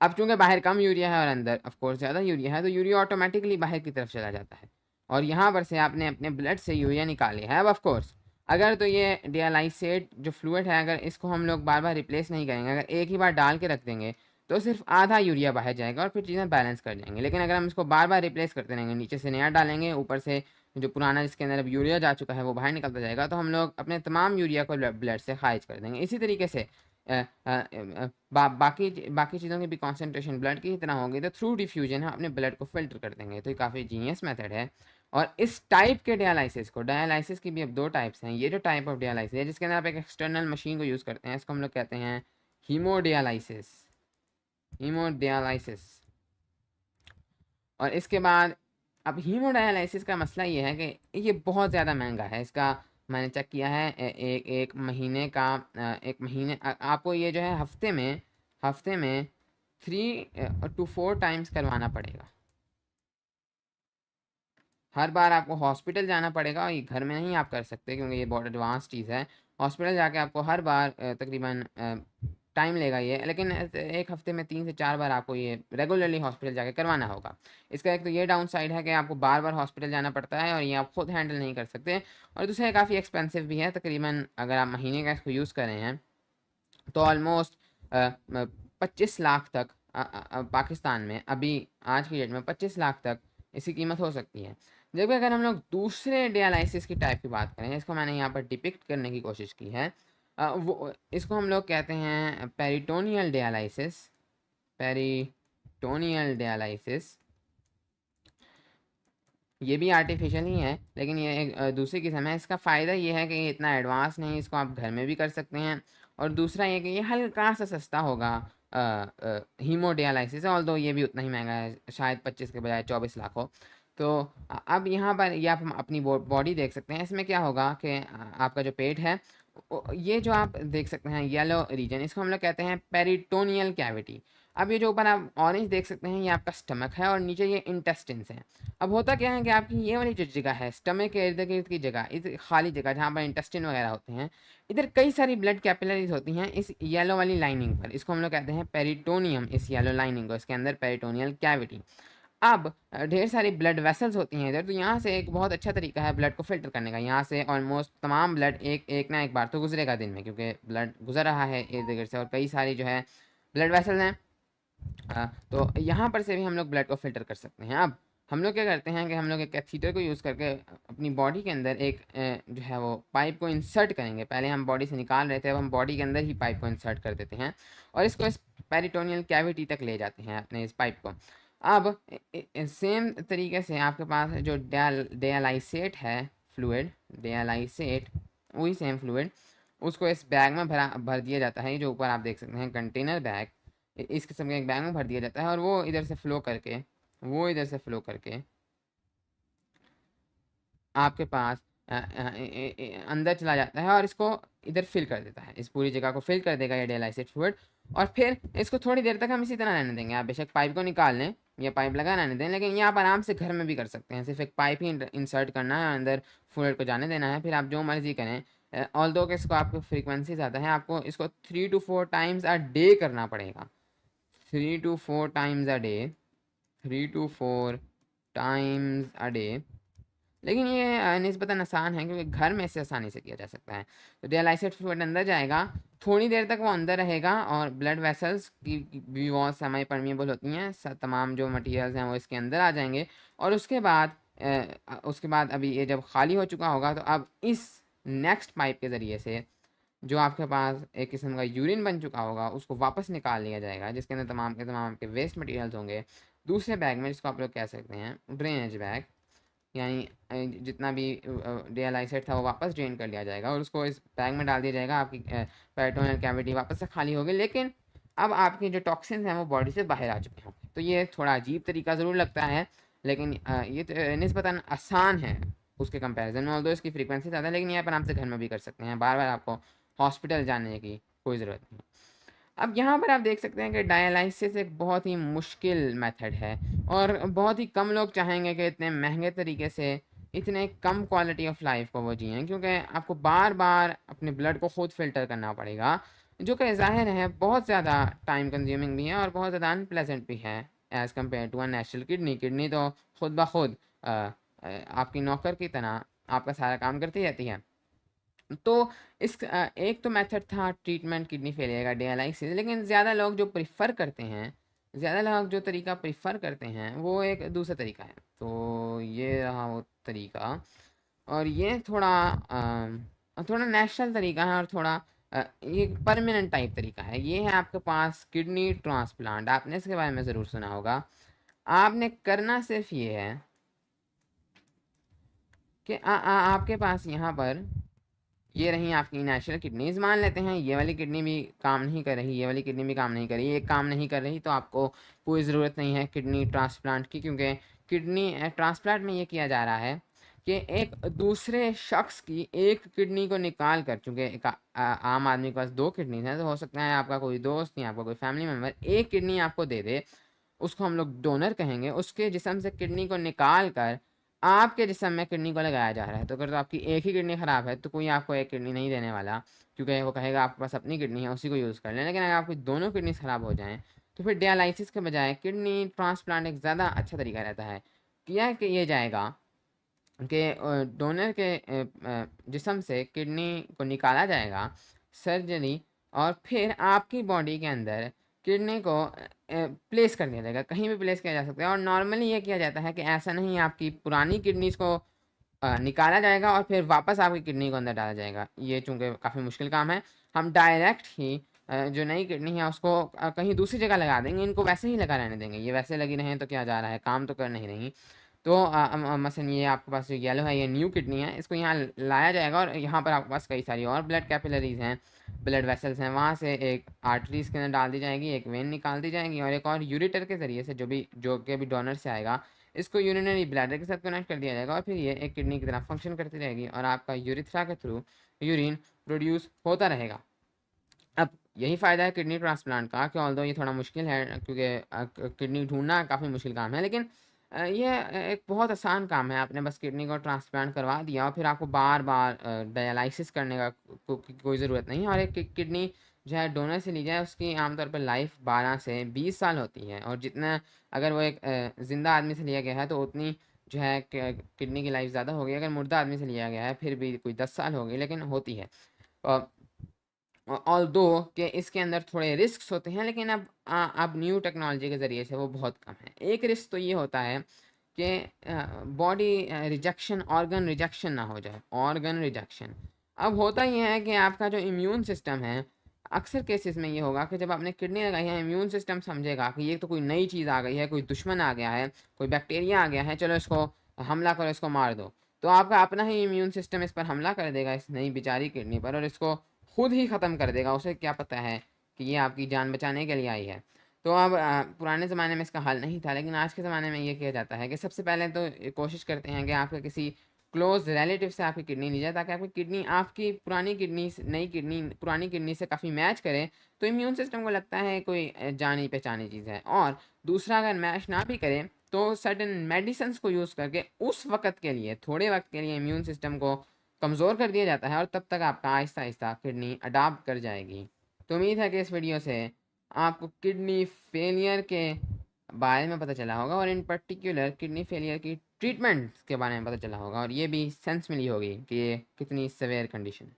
अब चूँकि बाहर कम यूरिया है और अंदर ऑफ कोर्स ज़्यादा यूरिया है, तो यूरिया ऑटोमेटिकली बाहर की तरफ चला जाता है और यहाँ पर से आपने अपने ब्लड से यूरिया निकाल लिया है। अब ऑफ कोर्स अगर तो ये डियालाइसेट जो फ्लूइड है, अगर इसको हम लोग बार बार रिप्लेस नहीं करेंगे, अगर एक ही बार डाल के रख देंगे तो सिर्फ आधा यूरिया बाहर जाएगा और फिर चीज़ें बैलेंस कर जाएंगी। लेकिन अगर हम इसको बार बार रिप्लेस करते रहेंगे, नीचे से नया डालेंगे, ऊपर से जो पुराना जिसके अंदर अब यूरिया जा चुका है वो बाहर निकलता जाएगा, तो हम लोग अपने तमाम यूरिया को ब्लड से खारिज कर देंगे। इसी तरीके से बाकी चीज़ों की भी कॉन्सेंट्रेशन ब्लड की ही तरह होगी, तो थ्रू डिफ्यूजन हम अपने ब्लड को फिल्टर कर देंगे। तो ये काफ़ी जीनियस मेथड है। और इस टाइप के डायलिसिस की भी अब दो टाइप्स हैं। ये जो टाइप ऑफ डायलिसिस है जिसके अंदर आप एक एक्सटर्नल मशीन को यूज़ करते हैं, इसको हम लोग कहते हैं हीमोडायलिसिस। और इसके बाद अब हीमोडायलिसिस का मसला ये है कि ये बहुत ज़्यादा महंगा है। इसका मैंने चेक किया है, एक महीने का आपको ये जो है हफ्ते में 3 to 4 टाइम्स करवाना पड़ेगा। हर बार आपको हॉस्पिटल जाना पड़ेगा और ये घर में नहीं आप कर सकते क्योंकि ये बहुत एडवांस चीज़ है। हॉस्पिटल जाके आपको हर बार तकरीबन टाइम लेगा ये, लेकिन एक हफ्ते में 3 से 4 बार आपको ये रेगुलरली हॉस्पिटल जाके करवाना होगा। इसका एक तो ये डाउन साइड है कि आपको बार बार हॉस्पिटल जाना पड़ता है और ये आप खुद हैंडल नहीं कर सकते, और दूसरा ये काफ़ी एक्सपेंसिव भी है। तकरीबन अगर आप महीने का इसको यूज़ कर रहे हैं तो ऑलमोस्ट 25 लाख तक पाकिस्तान में अभी आज की डेट में 25 लाख तक इसकी कीमत हो सकती है। जबकि अगर हम लोग दूसरे डायलिसिस की टाइप की बात करें, इसको मैंने यहाँ पर डिपिक्ट करने की कोशिश की है, वो इसको हम लोग कहते हैं पेरिटोनियल डायलिसिस। पेरिटोनियल डायलिसिस ये भी आर्टिफिशियल ही है, लेकिन ये एक दूसरी किस्म है। इसका फ़ायदा ये है कि ये इतना एडवांस नहीं, इसको आप घर में भी कर सकते हैं। और दूसरा ये कि ये हल्का सा सस्ता होगा हीमोडायलिसिस, ऑल्दो ये भी उतना ही महंगा है, शायद 25 के बजाय 24 लाख हो। तो अब यहाँ पर ये आप अपनी बॉडी देख सकते हैं। इसमें क्या होगा कि आपका जो पेट है, ये जो आप देख सकते हैं येलो रीजन, इसको हम लोग कहते हैं पेरिटोनियल कैविटी। अब ये जो ऊपर आप ऑरेंज देख सकते हैं ये आपका स्टमक है और नीचे ये इंटेस्टिन्स हैं। अब होता क्या है कि आपकी ये वाली जो जगह है स्टमक के इर्द गिर्द की जगह, इस खाली जगह जहाँ पर इंटेस्टिन वगैरह होते हैं, इधर कई सारी ब्लड कैपिलरीज होती हैं इस येलो वाली लाइनिंग पर। इसको हम लोग कहते हैं पेरिटोनियम, इस येलो लाइनिंग को, इसके अंदर पेरिटोनियल कैविटी। अब ढेर सारी ब्लड वेसल्स होती हैं इधर, तो यहाँ से एक बहुत अच्छा तरीका है ब्लड को फिल्टर करने का। यहाँ से ऑलमोस्ट तमाम ब्लड एक ना एक बार तो गुजरेगा दिन में, क्योंकि ब्लड गुजर रहा है इर्द गिर्द से, और कई सारी जो है ब्लड वेसल्स हैं। तो यहाँ पर से भी हम लोग ब्लड को फिल्टर कर सकते हैं। अब हम लोग क्या करते हैं कि हम लोग एक कैथीटर को यूज़ करके अपनी बॉडी के अंदर एक जो है वो पाइप को इंसर्ट करेंगे। पहले हम बॉडी से निकाल रहे थे, अब हम बॉडी के अंदर ही पाइप को इंसर्ट कर देते हैं और इसको इस पेरिटोनियल कैविटी तक ले जाते हैं अपने इस पाइप को। अब सेम तरीके से आपके पास जो डायलाइसेट है फ्लूइड, डायलाइसेट वही सेम फ्लूइड, उसको इस बैग में भर दिया जाता है। जो ऊपर आप देख सकते हैं कंटेनर बैग, इस किस्म के एक बैग में भर दिया जाता है और वो इधर से फ्लो करके आपके पास अंदर चला जाता है और इसको इधर फिल कर देता है, इस पूरी जगह को फिल कर देगा ये डायलाइसेट फ्लूइड। और फिर इसको थोड़ी देर तक हम इसी तरह रहने देंगे। आप बेशक पाइप को निकाल लें या पाइप लगा रहने दें, लेकिन ये आप आराम से घर में भी कर सकते हैं। सिर्फ एक पाइप ही इंसर्ट करना है, अंदर फ्लूइड को जाने देना है, फिर आप जो मर्जी करें। ऑल्दो कि इसको आपको फ्रीक्वेंसी ज़्यादा है, आपको इसको 3 to 4 टाइम्स अ डे करना पड़ेगा। 3 to 4 times a day, 3 to 4 times a day. लेकिन ये निस्बतन आसान है क्योंकि घर में इसे आसानी से किया जा सकता है। तो डायलाइसेट फ्लूइड अंदर जाएगा, थोड़ी देर तक वो अंदर रहेगा और ब्लड वेसल्स की भी बहुत सेमी परमिएबल होती हैं, तमाम जो मटेरियल्स हैं वो इसके अंदर आ जाएंगे। और उसके बाद अभी ये जब खाली हो चुका होगा तो अब इस नेक्स्ट पाइप के ज़रिए से जो आपके पास एक किस्म का यूरिन बन चुका होगा उसको वापस निकाल लिया जाएगा, जिसके अंदर तमाम के तमाम आपके वेस्ट मटेरियल्स होंगे दूसरे बैग में, जिसको आप लोग कह सकते हैं ड्रेनेज बैग। यानी जितना भी डायलाइसेट था वो वापस ड्रेन कर लिया जाएगा और उसको इस बैग में डाल दिया जाएगा। आपकी पेरिटोनियल कैविटी वापस से खाली होगी, लेकिन अब आपके जो टॉक्सिन्स हैं वो बॉडी से बाहर आ चुके होंगे। तो ये थोड़ा अजीब तरीका ज़रूर लगता है, लेकिन ये निस्बतन आसान है उसके कंपैरिजन में। ऑल्दो इसकी फ्रीक्वेंसी ज़्यादा है, लेकिन ये आप आराम से घर में भी कर सकते हैं, बार बार आपको हॉस्पिटल जाने की कोई ज़रूरत नहीं। अब यहाँ पर आप देख सकते हैं कि डायलाइसिस एक बहुत ही मुश्किल मेथड है और बहुत ही कम लोग चाहेंगे कि इतने महंगे तरीके से इतने कम क्वालिटी ऑफ लाइफ को वो जिएँ, क्योंकि आपको बार बार अपने ब्लड को खुद फ़िल्टर करना पड़ेगा, जो कि ज़ाहिर है बहुत ज़्यादा टाइम कंज्यूमिंग भी है और बहुत ज़्यादा अनप्लेजेंट भी है as compare to a natural kidney. Kidney तो खुद ब खुद आपकी नौकर की तरह आपका सारा काम करती रहती है। तो एक तो मेथड था ट्रीटमेंट किडनी फेलियर का डायलिसिस, लेकिन ज़्यादा लोग जो तरीका प्रिफ़र करते हैं वो एक दूसरा तरीका है। तो ये रहा वो तरीका, और ये थोड़ा नेशनल तरीका है और थोड़ा ये परमानेंट टाइप तरीका है। ये है आपके पास किडनी ट्रांसप्लांट, आपने इसके बारे में ज़रूर सुना होगा। आपने करना सिर्फ ये है कि आपके पास यहाँ पर ये रही आपकी नेचुरल किडनीज, मान लेते हैं ये वाली किडनी भी काम नहीं कर रही, ये वाली किडनी भी काम नहीं कर रही, ये काम नहीं कर रही, तो आपको कोई ज़रूरत नहीं है किडनी ट्रांसप्लांट की, क्योंकि किडनी ट्रांसप्लांट में ये किया जा रहा है कि एक दूसरे शख्स की एक किडनी को निकाल कर, चूँकि एक आम आदमी के पास 2 किडनीज हैं, तो हो सकता है आपका कोई दोस्त या आपका कोई फैमिली मेम्बर एक किडनी आपको दे दे, उसको हम लोग डोनर कहेंगे। उसके जिस्म से किडनी को निकाल कर आपके जिस्म में किडनी को लगाया जा रहा है, तो अगर तो आपकी एक ही किडनी ख़राब है तो कोई आपको एक किडनी नहीं देने वाला, क्योंकि वो कहेगा आपके पास अपनी किडनी है, उसी को यूज़ कर लें। लेकिन अगर आपकी दोनों किडनीज़ ख़राब हो जाएँ तो फिर डायलिसिस के बजाय किडनी ट्रांसप्लांट एक ज़्यादा अच्छा तरीका रहता है। किया कि ये जाएगा कि डोनर के जिस्म से किडनी को निकाला जाएगा सर्जरी, और फिर आपकी बॉडी के अंदर किडनी को प्लेस कर दिया जाएगा, कहीं भी प्लेस किया जा सकता है। और नॉर्मली ये किया जाता है कि ऐसा नहीं, आपकी पुरानी किडनीज़ को निकाला जाएगा और फिर वापस आपकी किडनी को अंदर डाला जाएगा। ये चूँकि काफ़ी मुश्किल काम है, हम डायरेक्ट ही जो नई किडनी है उसको कहीं दूसरी जगह लगा देंगे, इनको वैसे ही लगा रहने देंगे। ये वैसे लगी रहें तो क्या जा रहा है, काम तो कर नहीं रही। तो मसलन ये आपके पास जो येलो है, ये न्यू किडनी है, इसको यहाँ लाया जाएगा और यहाँ पर आपके पास कई सारी और ब्लड कैपिलरीज़ हैं, ब्लड वेसल्स हैं, वहाँ से एक आर्टरीज़ के अंदर डाल दी जाएगी, एक वेन निकाल दी जाएगी, और एक और यूरेटर के ज़रिए से जो कि भी डोनर से आएगा, इसको यूरिनरी ब्लैडर के साथ कनेक्ट कर दिया जाएगा, और फिर ये एक किडनी की तरह फंक्शन करती रहेगी और आपका यूरिथ्रा के थ्रू यूरिन प्रोड्यूस होता रहेगा। अब यही फ़ायदा है किडनी ट्रांसप्लांट का कि ऑल्दो ये थोड़ा मुश्किल है, क्योंकि किडनी ढूंढना काफ़ी मुश्किल काम है, लेकिन ये एक बहुत आसान काम है। आपने बस किडनी को ट्रांसप्लांट करवा दिया और फिर आपको बार बार डायलिसिस करने का कोई ज़रूरत नहीं है। और एक किडनी जो है डोनर से ली जाए, उसकी आमतौर पर लाइफ 12 से 20 साल होती है, और जितना अगर वो एक ज़िंदा आदमी से लिया गया है तो उतनी जो है किडनी की लाइफ ज़्यादा होगी। अगर मुर्दा आदमी से लिया गया है फिर भी कोई 10 साल होगी, लेकिन होती है। ऑल्दो कि इसके अंदर थोड़े रिस्क्स होते हैं, लेकिन अब न्यू टेक्नोलॉजी के ज़रिए से वो बहुत कम है। एक रिस्क तो ये होता है कि बॉडी रिजेक्शन, ऑर्गन रिजेक्शन ना हो जाए, ऑर्गन रिजेक्शन। अब होता ये है कि आपका जो इम्यून सिस्टम है, अक्सर केसेस में ये होगा कि जब आपने किडनी लगाई है, इम्यून सिस्टम समझेगा कि ये तो कोई नई चीज़ आ गई है, कोई दुश्मन आ गया है, कोई बैक्टीरिया आ गया है, चलो इसको हमला करो, इसको मार दो। तो आपका अपना ही इम्यून सिस्टम इस पर हमला कर देगा, इस नई बेचारी किडनी पर, और इसको खुद ही ख़त्म कर देगा। उसे क्या पता है कि ये आपकी जान बचाने के लिए आई है। तो अब पुराने ज़माने में इसका हल नहीं था, लेकिन आज के ज़माने में ये किया जाता है कि सबसे पहले तो कोशिश करते हैं कि आपके किसी क्लोज रिलेटिव से आपकी किडनी ली जाए, ताकि आपकी किडनी आपकी पुरानी किडनी नई किडनी पुरानी किडनी से काफ़ी मैच करे, तो इम्यून सिस्टम को लगता है कोई जानी पहचानी चीज़ है। और दूसरा, अगर मैच ना भी करे तो सर्टेन मेडिसिन को यूज़ करके उस वक़्त के लिए, थोड़े वक्त के लिए इम्यून सिस्टम को कमज़ोर कर दिया जाता है, और तब तक आपका आहिस्ता आहिस्ता किडनी अडाप्ट कर जाएगी। तो उम्मीद है कि इस वीडियो से आपको किडनी फेलियर के बारे में पता चला होगा, और इन पर्टिकुलर किडनी फेलियर की ट्रीटमेंट के बारे में पता चला होगा, और ये भी सेंस मिली होगी कि ये कितनी सवेयर कंडीशन है।